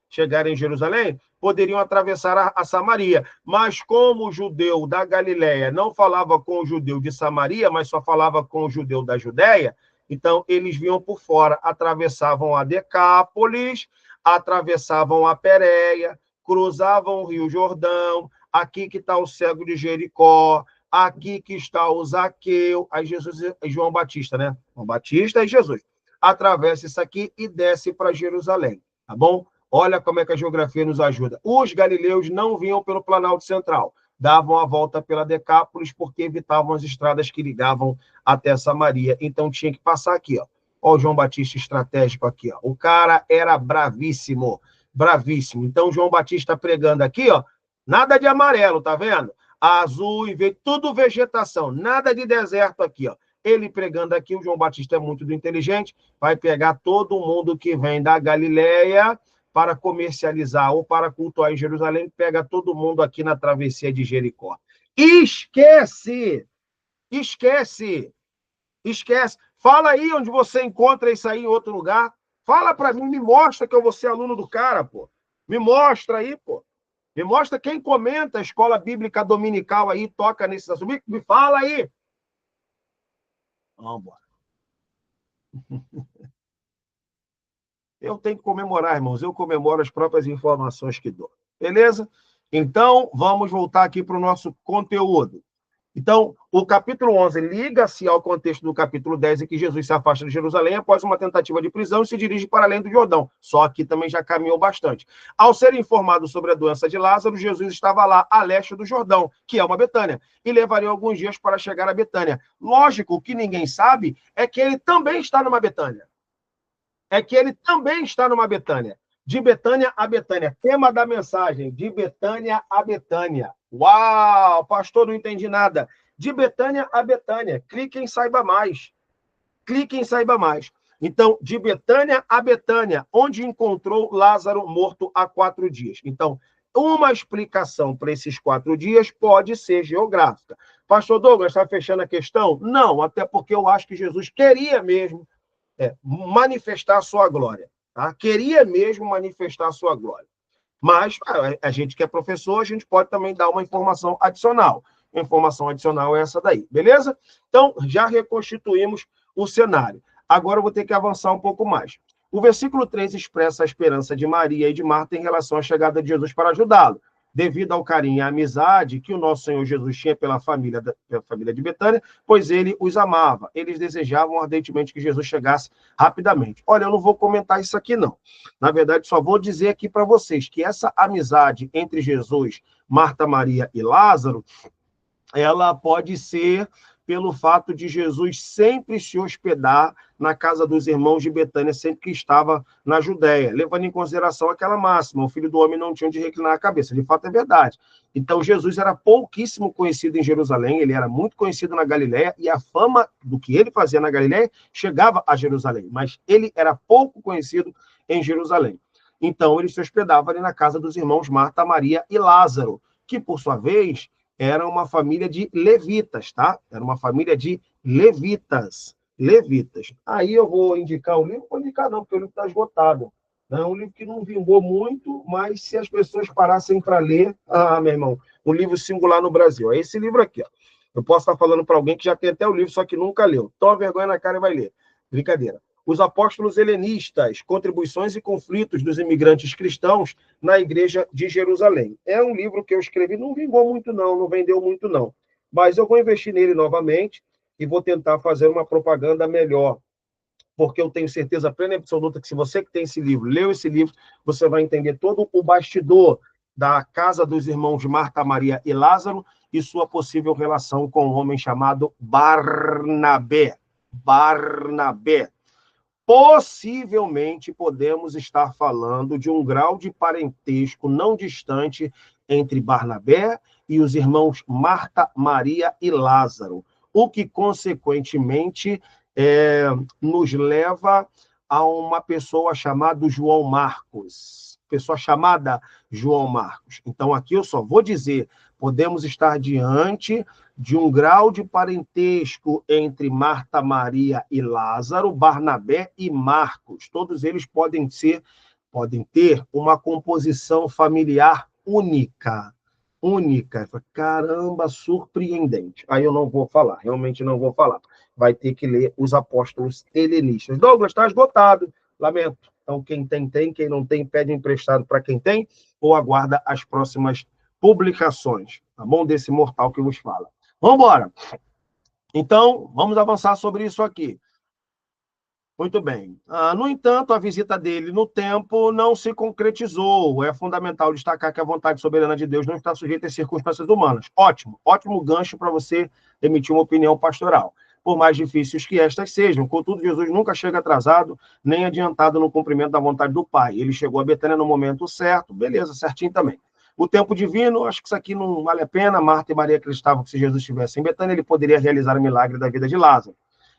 poderiam atravessar a Samaria. Mas como o judeu da Galileia não falava com o judeu de Samaria, mas só falava com o judeu da Judéia, então eles vinham por fora, atravessavam a Decápolis, atravessavam a Pérea, cruzavam o Rio Jordão, aqui que está o cego de Jericó, aqui que está o Zaqueu, aí Jesus e João Batista, né? João Batista e Jesus. Atravessa isso aqui e desce para Jerusalém, tá bom? Olha como é que a geografia nos ajuda. Os galileus não vinham pelo Planalto Central, davam a volta pela Decápolis porque evitavam as estradas que ligavam até Samaria. Então tinha que passar aqui, ó. Olha o João Batista estratégico aqui, ó. O cara era bravíssimo, bravíssimo. Então João Batista pregando aqui, ó, nada de amarelo, tá vendo? Azul e verde, tudo vegetação, nada de deserto aqui, ó. Ele pregando aqui, o João Batista é muito do inteligente, vai pegar todo mundo que vem da Galileia para comercializar ou para cultuar em Jerusalém, pega todo mundo aqui na travessia de Jericó. Esquece! Esquece! Esquece! Fala aí onde você encontra isso aí em outro lugar. Fala para mim, me mostra que eu vou ser aluno do cara, pô. Me mostra aí, pô. Me mostra quem comenta a escola bíblica dominical aí, toca nesses assuntos. Me fala aí. Vamos embora. Eu tenho que comemorar, irmãos. Eu comemoro as próprias informações que dou. Beleza? Então, vamos voltar aqui para o nosso conteúdo. Então, o capítulo 11 liga-se ao contexto do capítulo 10, em que Jesus se afasta de Jerusalém após uma tentativa de prisão e se dirige para além do Jordão. Só que também já caminhou bastante. Ao ser informado sobre a doença de Lázaro, Jesus estava lá, a leste do Jordão, que é uma Betânia, e levaria alguns dias para chegar a Betânia. Lógico, o que ninguém sabe é que ele também está numa Betânia. De Betânia a Betânia. Tema da mensagem, de Betânia a Betânia. Uau, pastor, não entendi nada. De Betânia a Betânia. Clique em Saiba Mais. Clique em Saiba Mais. Então, de Betânia a Betânia, onde encontrou Lázaro morto há 4 dias. Então, uma explicação para esses 4 dias pode ser geográfica. Pastor Douglas, está fechando a questão? Não, até porque eu acho que Jesus queria mesmo manifestar a sua glória. Tá? Queria mesmo manifestar a sua glória. Mas a gente que é professor, a gente pode também dar uma informação adicional. A informação adicional é essa daí, beleza? Então, já reconstituímos o cenário. Agora eu vou ter que avançar um pouco mais. O versículo 3 expressa a esperança de Maria e de Marta em relação à chegada de Jesus para ajudá-lo, devido ao carinho e à amizade que o nosso Senhor Jesus tinha pela família de Betânia, pois ele os amava. Eles desejavam ardentemente que Jesus chegasse rapidamente. Olha, eu não vou comentar isso aqui, não. Na verdade, só vou dizer aqui para vocês que essa amizade entre Jesus, Marta, Maria e Lázaro, ela pode ser pelo fato de Jesus sempre se hospedar na casa dos irmãos de Betânia, sempre que estava na Judéia, levando em consideração aquela máxima, o filho do homem não tinha onde reclinar a cabeça. De fato, é verdade. Então, Jesus era pouquíssimo conhecido em Jerusalém, ele era muito conhecido na Galiléia, e a fama do que ele fazia na Galiléia chegava a Jerusalém, mas ele era pouco conhecido em Jerusalém. Então, ele se hospedava ali na casa dos irmãos Marta, Maria e Lázaro, que, por sua vez, era uma família de levitas, tá? Era uma família de levitas. Levitas. Aí eu vou indicar o livro, vou indicar não, porque o livro está esgotado. É um livro que não vingou muito, mas se as pessoas parassem para ler, meu irmão, um livro singular no Brasil. É esse livro aqui, ó. Eu posso estar falando para alguém que já tem até o livro, só que nunca leu. Toma vergonha na cara e vai ler. Brincadeira. Os apóstolos helenistas, contribuições e conflitos dos imigrantes cristãos na igreja de Jerusalém. É um livro que eu escrevi, não vingou muito não, não vendeu muito não. Mas eu vou investir nele novamente e vou tentar fazer uma propaganda melhor, porque eu tenho certeza plena e absoluta que se você que tem esse livro, leu esse livro, você vai entender todo o bastidor da casa dos irmãos Marta, Maria e Lázaro e sua possível relação com um homem chamado Barnabé. Barnabé. Possivelmente podemos estar falando de um grau de parentesco não distante entre Barnabé e os irmãos Marta, Maria e Lázaro, o que, consequentemente, nos leva a uma pessoa chamada João Marcos. Pessoa chamada João Marcos. Então, aqui eu só vou dizer, podemos estar diante de um grau de parentesco entre Marta, Maria e Lázaro, Barnabé e Marcos. Todos eles podem ter uma composição familiar única. Única. Caramba, surpreendente. Aí eu não vou falar, realmente não vou falar. Vai ter que ler os apóstolos helenistas. Douglas, está esgotado. Lamento. Então, quem tem, quem não tem, pede emprestado para quem tem, ou aguarda as próximas publicações, tá bom? Desse mortal que vos fala. Vamos embora. Então, vamos avançar sobre isso aqui. Muito bem. No entanto, a visita dele no templo não se concretizou. É fundamental destacar que a vontade soberana de Deus não está sujeita às circunstâncias humanas. Ótimo. Ótimo gancho para você emitir uma opinião pastoral, por mais difíceis que estas sejam. Contudo, Jesus nunca chega atrasado, nem adiantado no cumprimento da vontade do Pai. Ele chegou a Betânia no momento certo, beleza, certinho também. O tempo divino, acho que isso aqui não vale a pena. Marta e Maria acreditavam que se Jesus estivesse em Betânia, ele poderia realizar o milagre da vida de Lázaro.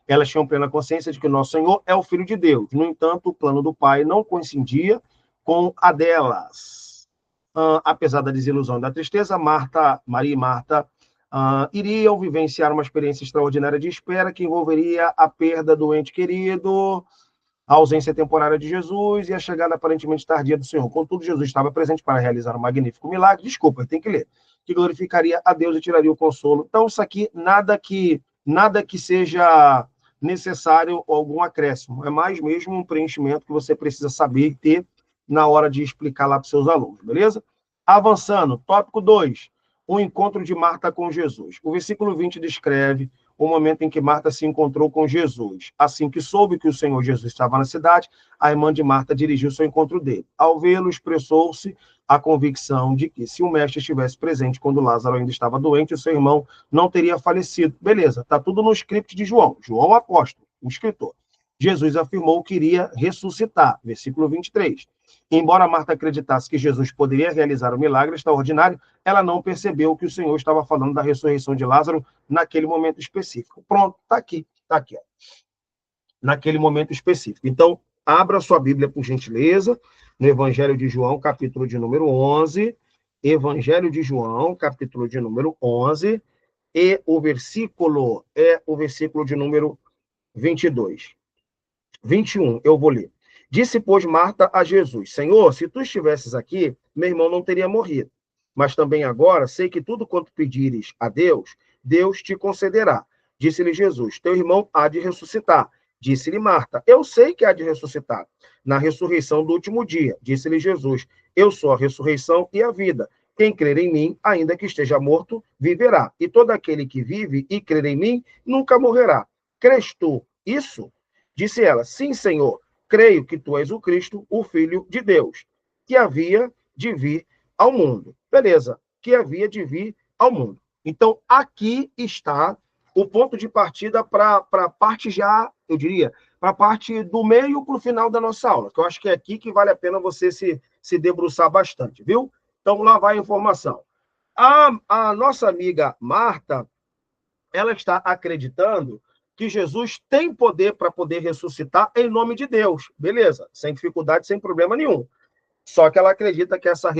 Elas tinham plena consciência de que o nosso Senhor é o Filho de Deus. No entanto, o plano do Pai não coincidia com a delas. Apesar da desilusão e da tristeza, Maria e Marta iriam vivenciar uma experiência extraordinária de espera que envolveria a perda do ente querido, a ausência temporária de Jesus e a chegada aparentemente tardia do Senhor. Contudo, Jesus estava presente para realizar um magnífico milagre. Desculpa, tem que ler. Que glorificaria a Deus e tiraria o consolo. Então, isso aqui, nada que seja necessário algum acréscimo. É mais mesmo um preenchimento que você precisa saber e ter na hora de explicar lá para os seus alunos, beleza? Avançando, tópico 2, o encontro de Marta com Jesus. O versículo 20 descreve o momento em que Marta se encontrou com Jesus. Assim que soube que o Senhor Jesus estava na cidade, a irmã de Marta dirigiu-se ao encontro dele. Ao vê-lo, expressou-se a convicção de que, se o mestre estivesse presente quando Lázaro ainda estava doente, o seu irmão não teria falecido. Beleza, está tudo no script de João. João, apóstolo, o escritor. Jesus afirmou que iria ressuscitar. Versículo 23. Embora Marta acreditasse que Jesus poderia realizar um milagre extraordinário, ela não percebeu que o Senhor estava falando da ressurreição de Lázaro naquele momento específico. Pronto, está aqui, está aqui. Ó. Naquele momento específico. Então, abra sua Bíblia, por gentileza, no Evangelho de João, capítulo de número 11. Evangelho de João, capítulo de número 11. E o versículo é o versículo de número 22. 21, eu vou ler. Disse, pois, Marta a Jesus, Senhor, se tu estivesses aqui, meu irmão não teria morrido. Mas também agora sei que tudo quanto pedires a Deus, Deus te concederá. Disse-lhe Jesus, teu irmão há de ressuscitar. Disse-lhe Marta, eu sei que há de ressuscitar. Na ressurreição do último dia, disse-lhe Jesus, eu sou a ressurreição e a vida. Quem crer em mim, ainda que esteja morto, viverá. E todo aquele que vive e crer em mim, nunca morrerá. Crês tu isso? Disse ela, sim, Senhor, creio que tu és o Cristo, o Filho de Deus, que havia de vir ao mundo. Beleza, que havia de vir ao mundo. Então, aqui está o ponto de partida para a parte já, eu diria, para a parte do meio para o final da nossa aula, que eu acho que é aqui que vale a pena você se debruçar bastante, viu? Então, lá vai a informação. A nossa amiga Marta, ela está acreditando que Jesus tem poder para poder ressuscitar em nome de Deus. Beleza, sem dificuldade, sem problema nenhum. Só que ela acredita que essa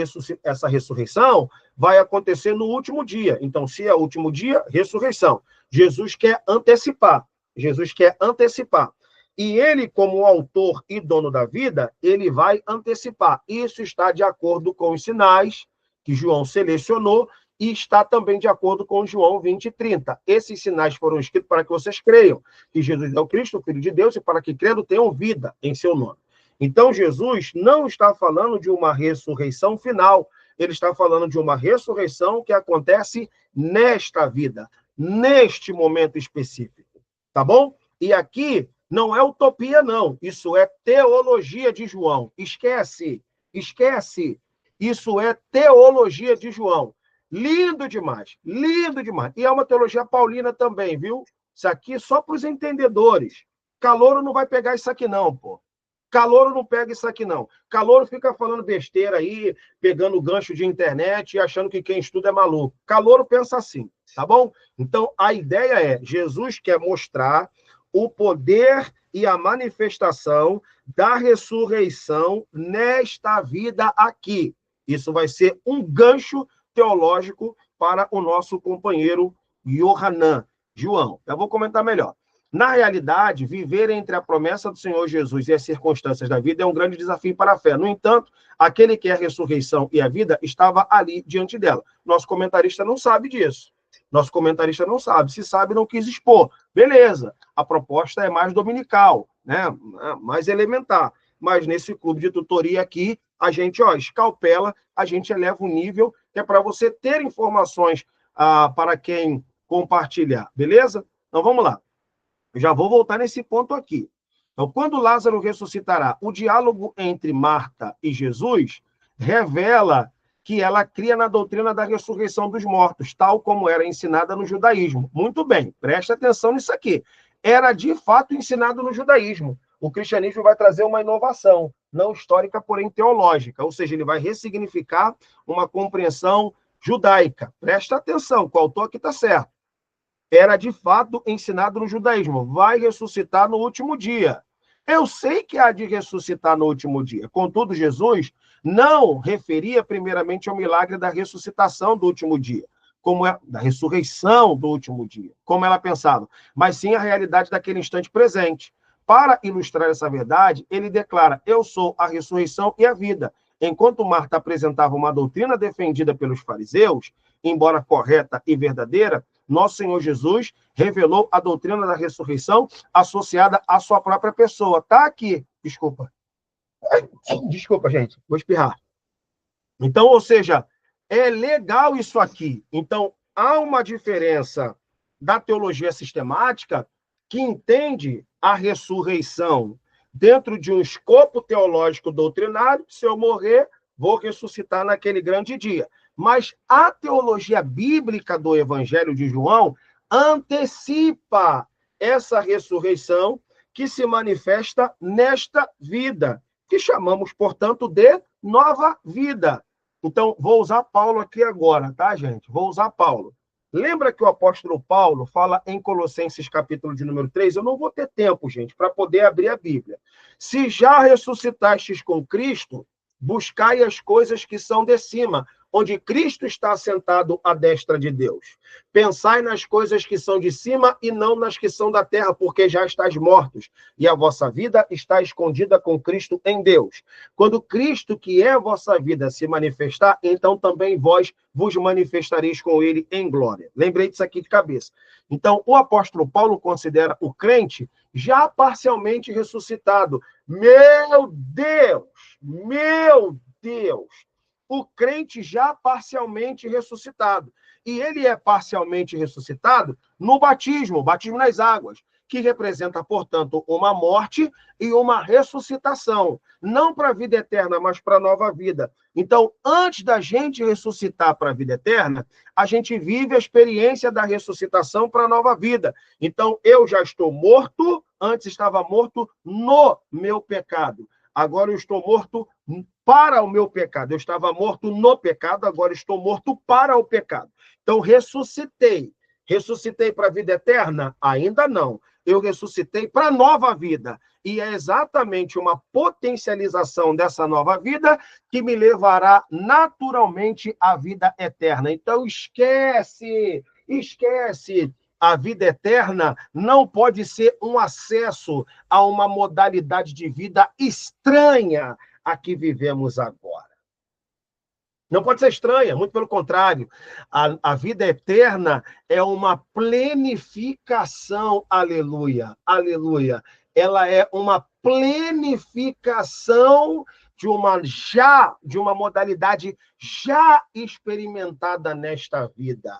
ressurreição vai acontecer no último dia. Então, se é o último dia, ressurreição. Jesus quer antecipar. Jesus quer antecipar. E ele, como autor e dono da vida, ele vai antecipar. Isso está de acordo com os sinais que João selecionou e está também de acordo com João 20:30. Esses sinais foram escritos para que vocês creiam que Jesus é o Cristo, o Filho de Deus, e para que crendo tenham vida em seu nome. Então, Jesus não está falando de uma ressurreição final, ele está falando de uma ressurreição que acontece nesta vida, neste momento específico, tá bom? E aqui não é utopia, não, isso é teologia de João. Esquece, isso é teologia de João. Lindo demais, lindo demais. E é uma teologia paulina também, viu? Isso aqui é só para os entendedores. Calouro não vai pegar isso aqui não, pô. Calouro não pega isso aqui não. Calouro fica falando besteira aí, pegando gancho de internet e achando que quem estuda é maluco. Calouro pensa assim, tá bom? Então, a ideia é, Jesus quer mostrar o poder e a manifestação da ressurreição nesta vida aqui. Isso vai ser um gancho teológico para o nosso companheiro Yohanan, João. Eu vou comentar melhor. Na realidade, viver entre a promessa do Senhor Jesus e as circunstâncias da vida é um grande desafio para a fé. No entanto, aquele que é a ressurreição e a vida estava ali diante dela. Nosso comentarista não sabe disso. Nosso comentarista não sabe. Se sabe, não quis expor. Beleza. A proposta é mais dominical, né? Mais elementar. Mas nesse clube de tutoria aqui, a gente, escalpela, a gente eleva o nível, que é para você ter informações para quem compartilhar, beleza? Então, vamos lá. Eu já vou voltar nesse ponto aqui. Então, quando Lázaro ressuscitará, o diálogo entre Marta e Jesus revela que ela cria na doutrina da ressurreição dos mortos, tal como era ensinada no judaísmo. Muito bem, preste atenção nisso aqui. Era, de fato, ensinado no judaísmo. O cristianismo vai trazer uma inovação, não histórica, porém teológica, ou seja, ele vai ressignificar uma compreensão judaica. Presta atenção, o autor aqui está certo. Era, de fato, ensinado no judaísmo. Vai ressuscitar no último dia. Eu sei que há de ressuscitar no último dia. Contudo, Jesus não referia primeiramente ao milagre da ressuscitação do último dia, como é da ressurreição do último dia, como ela pensava, mas sim a realidade daquele instante presente. Para ilustrar essa verdade, ele declara, eu sou a ressurreição e a vida. Enquanto Marta apresentava uma doutrina defendida pelos fariseus, embora correta e verdadeira, nosso Senhor Jesus revelou a doutrina da ressurreição associada à sua própria pessoa. Está aqui. Desculpa. Desculpa, gente. Vou espirrar. Então, ou seja, é legal isso aqui. Então, há uma diferença da teologia sistemática que entende a ressurreição dentro de um escopo teológico doutrinário. Se eu morrer, vou ressuscitar naquele grande dia. Mas a teologia bíblica do Evangelho de João antecipa essa ressurreição que se manifesta nesta vida, que chamamos, portanto, de nova vida. Então, vou usar Paulo aqui agora, tá, gente? Vou usar Paulo. Lembra que o apóstolo Paulo fala em Colossenses, capítulo de número 3? Eu não vou ter tempo, gente, para poder abrir a Bíblia. Se já ressuscitastes com Cristo, buscai as coisas que são de cima, onde Cristo está sentado à destra de Deus. Pensai nas coisas que são de cima e não nas que são da terra, porque já estáis mortos, e a vossa vida está escondida com Cristo em Deus. Quando Cristo, que é a vossa vida, se manifestar, então também vós vos manifestareis com ele em glória. Lembrei disso aqui de cabeça. Então, o apóstolo Paulo considera o crente já parcialmente ressuscitado. Meu Deus! Meu Deus! O crente já parcialmente ressuscitado. E ele é parcialmente ressuscitado no batismo, o batismo nas águas, que representa, portanto, uma morte e uma ressuscitação. Não para a vida eterna, mas para a nova vida. Então, antes da gente ressuscitar para a vida eterna, a gente vive a experiência da ressuscitação para a nova vida. Então, eu já estou morto, antes estava morto no meu pecado. Agora eu estou morto para o meu pecado. Eu estava morto no pecado, agora estou morto para o pecado. Então, ressuscitei. Ressuscitei para a vida eterna? Ainda não. Eu ressuscitei para a nova vida. E é exatamente uma potencialização dessa nova vida que me levará naturalmente à vida eterna. Então, esquece. A vida eterna não pode ser um acesso a uma modalidade de vida estranha a que vivemos agora. Não pode ser estranha, muito pelo contrário. A vida eterna é uma plenificação, aleluia, aleluia. Ela é uma plenificação de uma modalidade já experimentada nesta vida.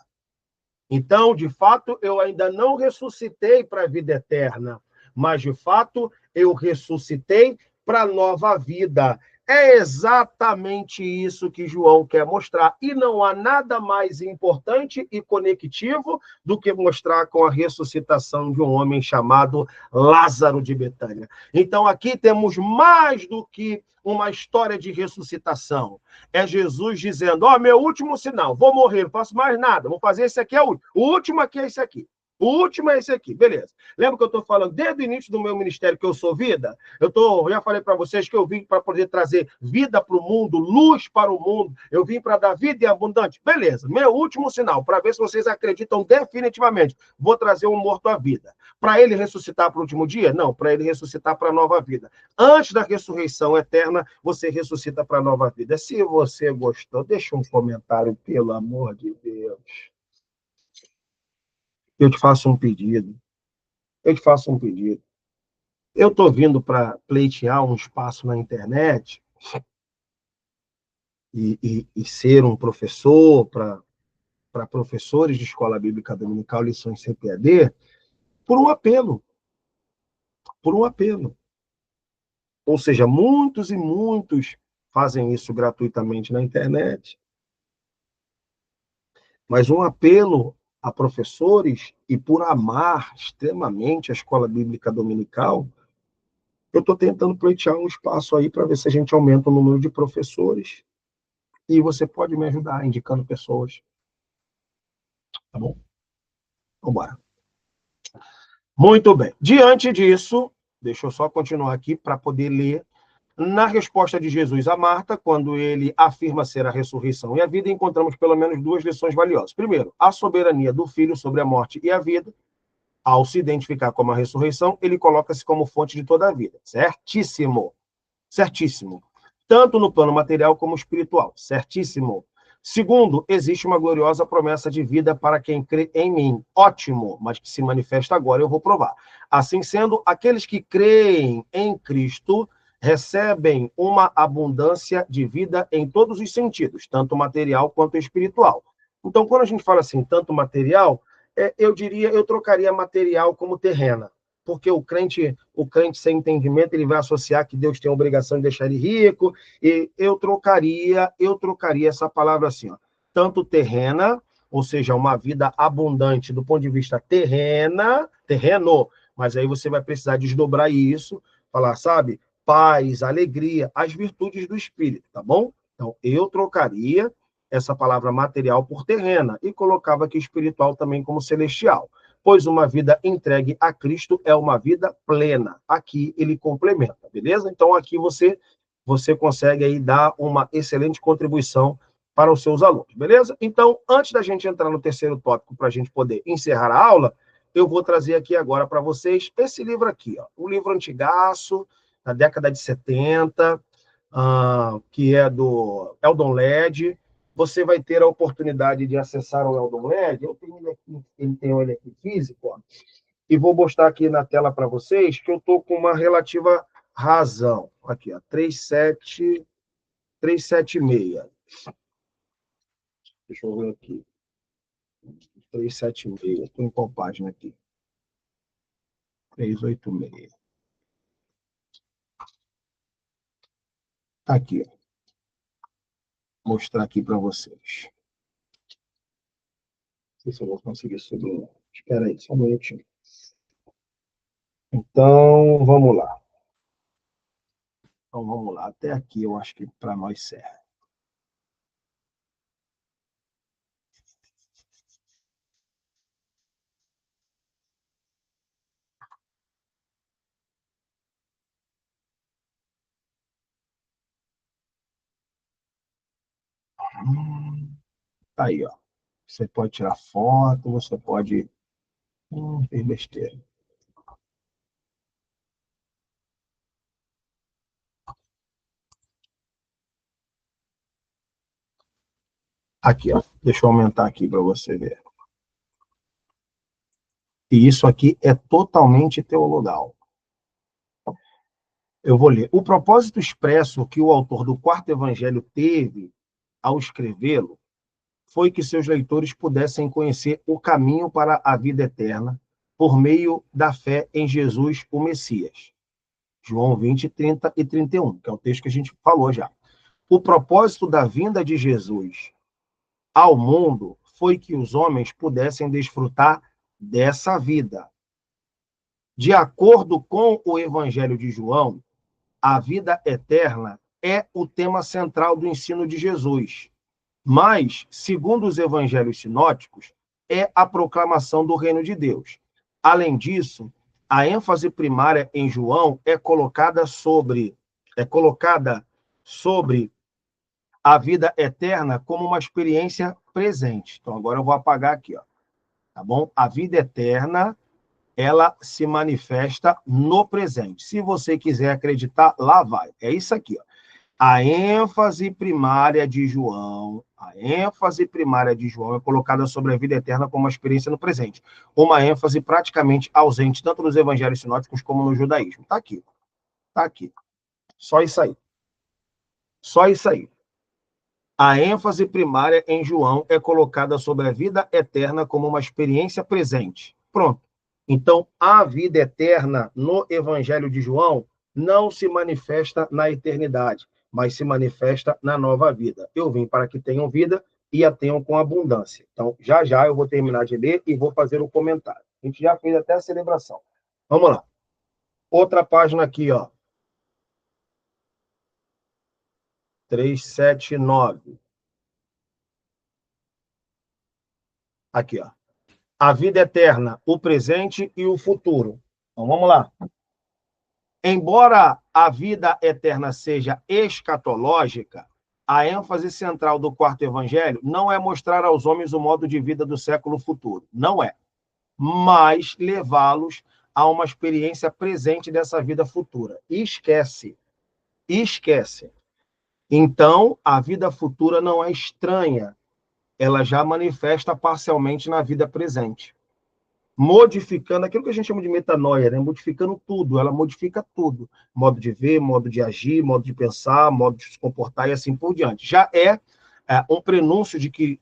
Então, de fato, eu ainda não ressuscitei para a vida eterna, mas, de fato, eu ressuscitei para a nova vida. É exatamente isso que João quer mostrar. E não há nada mais importante e conectivo do que mostrar com a ressuscitação de um homem chamado Lázaro de Betânia. Então, aqui temos mais do que uma história de ressuscitação. É Jesus dizendo, meu último sinal, vou morrer, não faço mais nada, vou fazer esse aqui, é o último. O último aqui é esse aqui. O último é esse aqui, beleza. Lembra que eu estou falando desde o início do meu ministério que eu sou vida? Já falei para vocês que eu vim para poder trazer vida para o mundo, luz para o mundo. Eu vim para dar vida e abundante. Beleza, meu último sinal, para ver se vocês acreditam definitivamente. Vou trazer um morto à vida. Para ele ressuscitar para o último dia? Não, para ele ressuscitar para a nova vida. Antes da ressurreição eterna, você ressuscita para a nova vida. Se você gostou, deixa um comentário, pelo amor de Deus. Eu te faço um pedido. Eu estou vindo para pleitear um espaço na internet e ser um professor para professores de escola bíblica dominical, lições CPAD, por um apelo. Ou seja, muitos e muitos fazem isso gratuitamente na internet. Mas um apelo a professores, e por amar extremamente a escola bíblica dominical, eu estou tentando pleitear um espaço aí para ver se a gente aumenta o número de professores. E você pode me ajudar indicando pessoas. Tá bom? Vambora. Muito bem. Diante disso, deixa eu só continuar aqui para poder ler. Na resposta de Jesus a Marta, quando ele afirma ser a ressurreição e a vida, encontramos pelo menos duas lições valiosas. Primeiro, a soberania do Filho sobre a morte e a vida. Ao se identificar como a ressurreição, ele coloca-se como fonte de toda a vida. Certíssimo. Certíssimo. Tanto no plano material como espiritual. Certíssimo. Segundo, existe uma gloriosa promessa de vida para quem crê em mim. Ótimo, mas que se manifesta agora, eu vou provar. Assim sendo, aqueles que creem em Cristo recebem uma abundância de vida em todos os sentidos, tanto material quanto espiritual. Então, quando a gente fala assim, tanto material, eu trocaria material como terrena. Porque o crente sem entendimento, ele vai associar que Deus tem a obrigação de deixar ele rico, e eu trocaria essa palavra assim, tanto terrena, ou seja, uma vida abundante do ponto de vista terreno, Mas aí você vai precisar desdobrar isso, falar, sabe, paz, alegria, as virtudes do espírito, tá bom? Então, eu trocaria essa palavra material por terrena e colocava aqui espiritual também como celestial. Pois uma vida entregue a Cristo é uma vida plena. Aqui ele complementa, beleza? Então, aqui você consegue aí dar uma excelente contribuição para os seus alunos, beleza? Então, antes da gente entrar no terceiro tópico, para a gente poder encerrar a aula, eu vou trazer aqui agora para vocês esse livro aqui, ó, um livro antigaço, da década de 70, que é do Eldon Led. Você vai ter a oportunidade de acessar o Eldon Led. Eu tenho ele aqui físico, ó, e vou mostrar aqui na tela para vocês que eu estou com uma relativa razão. Aqui, ó, 376. Deixa eu ver aqui. 376. Estou em qual página aqui? 386. Aqui, ó. Vou mostrar aqui para vocês. Não sei se eu vou conseguir subir. Espera aí, só um minutinho. Então, vamos lá. Então, vamos lá. Até aqui eu acho que para nós serve. Tá aí, ó. Você pode tirar foto, você pode... fez besteira. Aqui, ó. Deixa eu aumentar aqui para você ver. E isso aqui é totalmente teologal. Eu vou ler. O propósito expresso que o autor do quarto evangelho teve ao escrevê-lo foi que seus leitores pudessem conhecer o caminho para a vida eterna por meio da fé em Jesus, o Messias. João 20, 30 e 31, que é o texto que a gente falou já. O propósito da vinda de Jesus ao mundo foi que os homens pudessem desfrutar dessa vida. De acordo com o Evangelho de João, a vida eterna é o tema central do ensino de Jesus. Mas, segundo os evangelhos sinóticos, é a proclamação do reino de Deus. Além disso, a ênfase primária em João é colocada sobre a vida eterna como uma experiência presente. Então, agora eu vou apagar aqui, ó. Tá bom? A vida eterna, ela se manifesta no presente. Se você quiser acreditar, lá vai. É isso aqui, ó. A ênfase primária de João é colocada sobre a vida eterna como uma experiência no presente. Uma ênfase praticamente ausente, tanto nos evangelhos sinóticos como no judaísmo. Está aqui. Está aqui. Só isso aí. Só isso aí. A ênfase primária em João é colocada sobre a vida eterna como uma experiência presente. Pronto. Então, a vida eterna no Evangelho de João não se manifesta na eternidade, mas se manifesta na nova vida. Eu vim para que tenham vida e a tenham com abundância. Então, já já eu vou terminar de ler e vou fazer o comentário. A gente já fez até a celebração. Vamos lá. Outra página aqui, ó. 379. Aqui, ó. A vida eterna, o presente e o futuro. Então, vamos lá. Embora a vida eterna seja escatológica, a ênfase central do quarto evangelho não é mostrar aos homens o modo de vida do século futuro. Não é. Mas levá-los a uma experiência presente dessa vida futura. Esquece. Esquece. Então, a vida futura não é estranha. Ela já manifesta parcialmente na vida presente. Modificando aquilo que a gente chama de metanoia, né? Modificando tudo, ela modifica tudo. Modo de ver, modo de agir, modo de pensar, modo de se comportar e assim por diante. Já é um prenúncio de que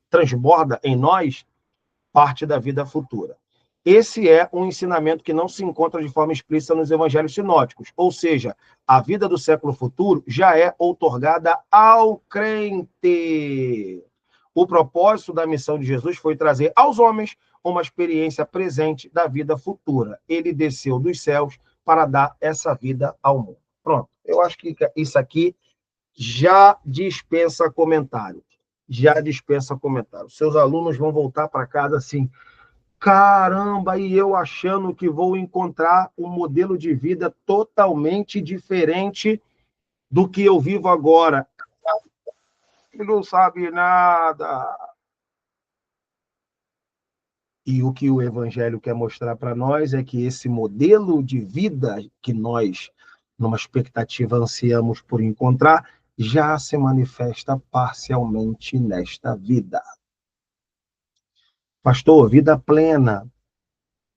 transborda em nós parte da vida futura. Esse é um ensinamento que não se encontra de forma explícita nos evangelhos sinóticos, ou seja, a vida do século futuro já é outorgada ao crente. O propósito da missão de Jesus foi trazer aos homens uma experiência presente da vida futura. Ele desceu dos céus para dar essa vida ao mundo. Pronto. Eu acho que isso aqui já dispensa comentário. Já dispensa comentário. Seus alunos vão voltar para casa assim, caramba, e eu achando que vou encontrar um modelo de vida totalmente diferente do que eu vivo agora. Ele não sabe nada. E o que o Evangelho quer mostrar para nós é que esse modelo de vida que nós, numa expectativa, ansiamos por encontrar, já se manifesta parcialmente nesta vida. Pastor, vida plena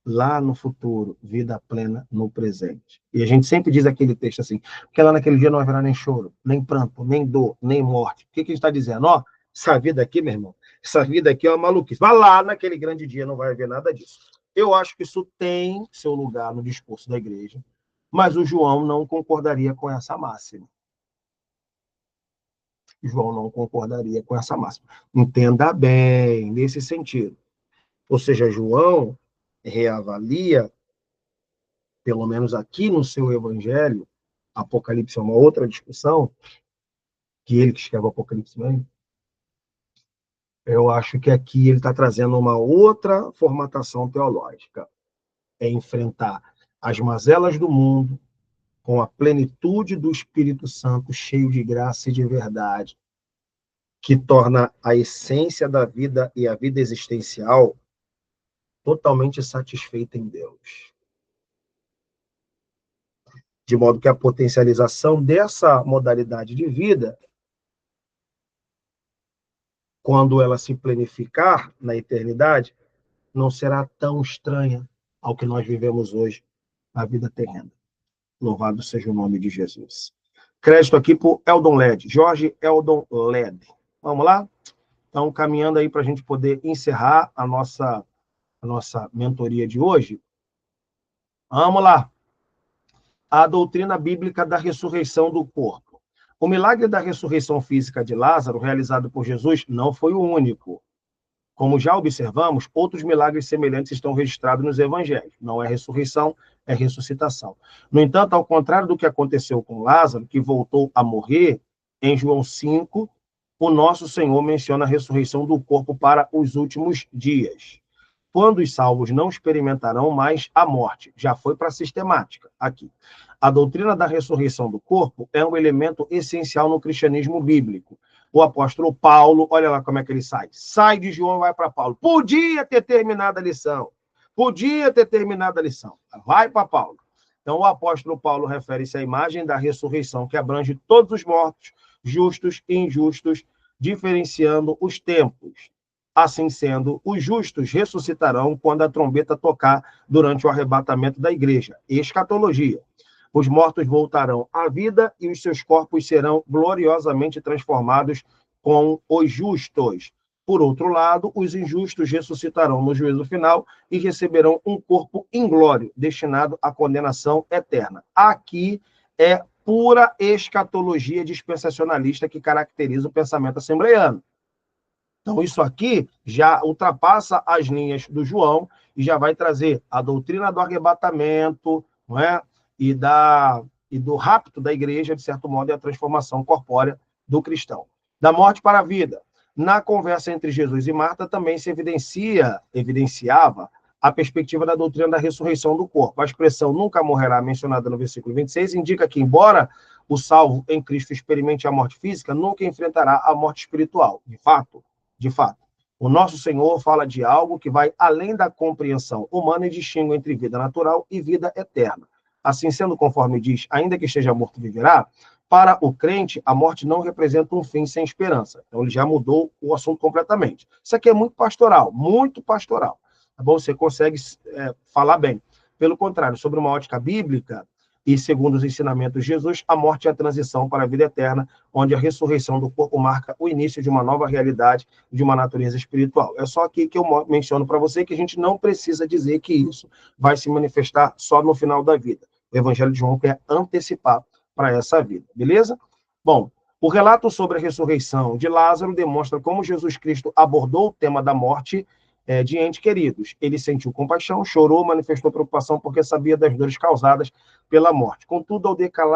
lá no futuro, vida plena no presente. E a gente sempre diz aquele texto assim, porque lá naquele dia não haverá nem choro, nem pranto, nem dor, nem morte. O que a gente está dizendo? Ó, essa vida aqui, meu irmão, essa vida aqui é uma maluquice. Vai lá naquele grande dia, não vai haver nada disso. Eu acho que isso tem seu lugar no discurso da igreja, mas o João não concordaria com essa máxima. João não concordaria com essa máxima. Entenda bem, nesse sentido. Ou seja, João reavalia, pelo menos aqui no seu evangelho, Apocalipse é uma outra discussão, que ele que escreve o Apocalipse mesmo, eu acho que aqui ele está trazendo uma outra formatação teológica. É enfrentar as mazelas do mundo com a plenitude do Espírito Santo, cheio de graça e de verdade, que torna a essência da vida e a vida existencial totalmente satisfeita em Deus. De modo que a potencialização dessa modalidade de vida, quando ela se planificar na eternidade, não será tão estranha ao que nós vivemos hoje, a vida terrena. Louvado seja o nome de Jesus. Crédito aqui para o Eldon Led, Jorge Eldon Led. Vamos lá? Então, caminhando aí para a gente poder encerrar a nossa mentoria de hoje. Vamos lá. A doutrina bíblica da ressurreição do corpo. O milagre da ressurreição física de Lázaro, realizado por Jesus, não foi o único. Como já observamos, outros milagres semelhantes estão registrados nos evangelhos. Não é ressurreição, é ressuscitação. No entanto, ao contrário do que aconteceu com Lázaro, que voltou a morrer, em João 5, o nosso Senhor menciona a ressurreição do corpo para os últimos dias. Quando os salvos não experimentarão mais a morte. Já foi para a sistemática aqui. A doutrina da ressurreição do corpo é um elemento essencial no cristianismo bíblico. O apóstolo Paulo, olha lá como é que ele sai. Sai de João e vai para Paulo. Podia ter terminado a lição. Podia ter terminado a lição. Vai para Paulo. Então, o apóstolo Paulo refere-se à imagem da ressurreição, que abrange todos os mortos, justos e injustos, diferenciando os tempos. Assim sendo, os justos ressuscitarão quando a trombeta tocar durante o arrebatamento da igreja. Escatologia. Os mortos voltarão à vida e os seus corpos serão gloriosamente transformados com os justos. Por outro lado, os injustos ressuscitarão no juízo final e receberão um corpo inglório, destinado à condenação eterna. Aqui é pura escatologia dispensacionalista que caracteriza o pensamento assembleiano. Então, isso aqui já ultrapassa as linhas do João e já vai trazer a doutrina do arrebatamento, não é? E do rapto da igreja, de certo modo, e a transformação corpórea do cristão. Da morte para a vida. Na conversa entre Jesus e Marta também se evidenciava a perspectiva da doutrina da ressurreição do corpo. A expressão nunca morrerá, mencionada no versículo 26, indica que, embora o salvo em Cristo experimente a morte física, nunca enfrentará a morte espiritual. De fato, o nosso Senhor fala de algo que vai além da compreensão humana e distingue entre vida natural e vida eterna. Assim sendo, conforme diz, ainda que esteja morto, viverá, para o crente, a morte não representa um fim sem esperança. Então, ele já mudou o assunto completamente. Isso aqui é muito pastoral, tá bom? Você consegue falar bem. Pelo contrário, sobre uma ótica bíblica, e segundo os ensinamentos de Jesus, a morte é a transição para a vida eterna, onde a ressurreição do corpo marca o início de uma nova realidade, de uma natureza espiritual. É só aqui que eu menciono para você que a gente não precisa dizer que isso vai se manifestar só no final da vida. O Evangelho de João quer antecipar para essa vida, beleza? Bom, O relato sobre a ressurreição de Lázaro demonstra como Jesus Cristo abordou o tema da morte de entes queridos. Ele sentiu compaixão, chorou, manifestou preocupação porque sabia das dores causadas pela morte. Contudo, ao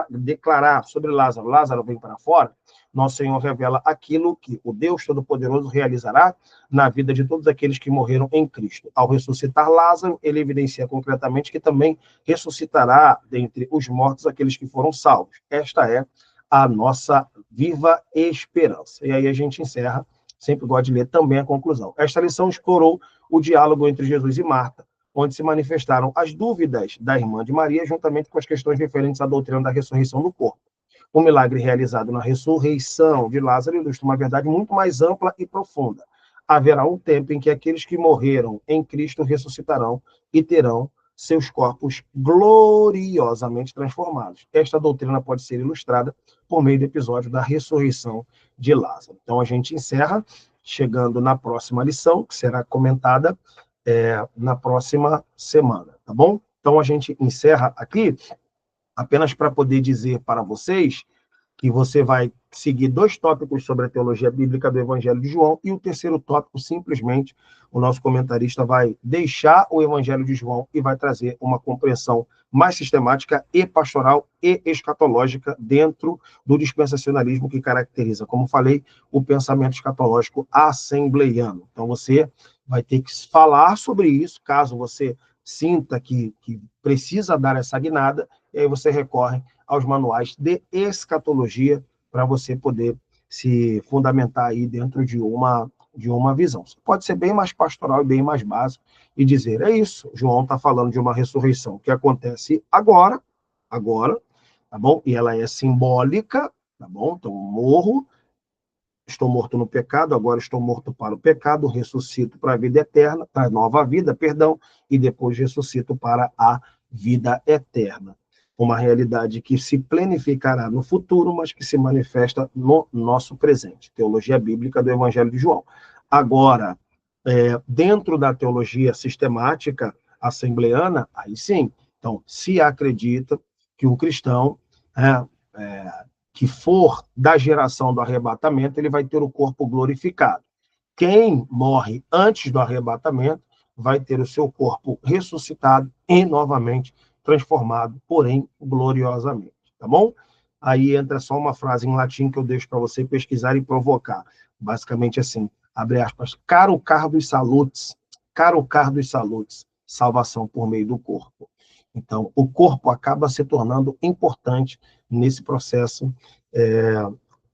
declarar sobre Lázaro, Lázaro vem para fora, nosso Senhor revela aquilo que o Deus Todo-Poderoso realizará na vida de todos aqueles que morreram em Cristo. Ao ressuscitar Lázaro, ele evidencia concretamente que também ressuscitará dentre os mortos aqueles que foram salvos. Esta é a nossa viva esperança. E aí a gente encerra, sempre gosto de ler também a conclusão. Esta lição explorou o diálogo entre Jesus e Marta, onde se manifestaram as dúvidas da irmã de Maria, juntamente com as questões referentes à doutrina da ressurreição do corpo. O milagre realizado na ressurreição de Lázaro ilustra uma verdade muito mais ampla e profunda. Haverá um tempo em que aqueles que morreram em Cristo ressuscitarão e terão seus corpos gloriosamente transformados. Esta doutrina pode ser ilustrada por meio do episódio da ressurreição de Lázaro. Então, a gente encerra, chegando na próxima lição, que será comentada na próxima semana, tá bom? Então, a gente encerra aqui, apenas para poder dizer para vocês que você vai seguir 2 tópicos sobre a teologia bíblica do Evangelho de João, e o terceiro tópico, simplesmente, o nosso comentarista vai deixar o Evangelho de João e vai trazer uma compreensão mais sistemática e pastoral e escatológica dentro do dispensacionalismo que caracteriza, como falei, o pensamento escatológico assembleiano. Então, você vai ter que falar sobre isso, caso você sinta que precisa dar essa guinada, e aí você recorre aos manuais de escatologia para você poder se fundamentar aí dentro de uma visão. Você pode ser bem mais pastoral e bem mais básico e dizer, é isso, João está falando de uma ressurreição que acontece agora, tá bom? E ela é simbólica, tá bom? Então, estou morto no pecado, agora estou morto para o pecado, ressuscito para a vida eterna, para a nova vida, perdão, e depois ressuscito para a vida eterna. Uma realidade que se planificará no futuro, mas que se manifesta no nosso presente. Teologia bíblica do Evangelho de João. Agora, dentro da teologia sistemática assembleana, aí sim, então, se acredita que um cristão que for da geração do arrebatamento, ele vai ter o corpo glorificado. Quem morre antes do arrebatamento vai ter o seu corpo ressuscitado e novamente transformado, porém gloriosamente, tá bom? Aí entra só uma frase em latim que eu deixo para você pesquisar e provocar. Basicamente assim, abre aspas, caro cardos salutes, salvação por meio do corpo. Então, o corpo acaba se tornando importante nesse processo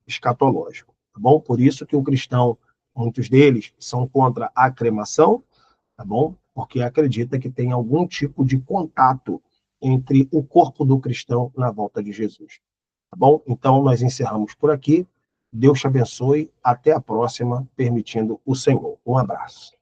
escatológico, tá bom? Por isso que o cristão, muitos deles, são contra a cremação, tá bom? Porque acredita que tem algum tipo de contato entre o corpo do cristão na volta de Jesus, tá bom? Então, nós encerramos por aqui. Deus te abençoe. Até a próxima, permitindo o Senhor. Um abraço.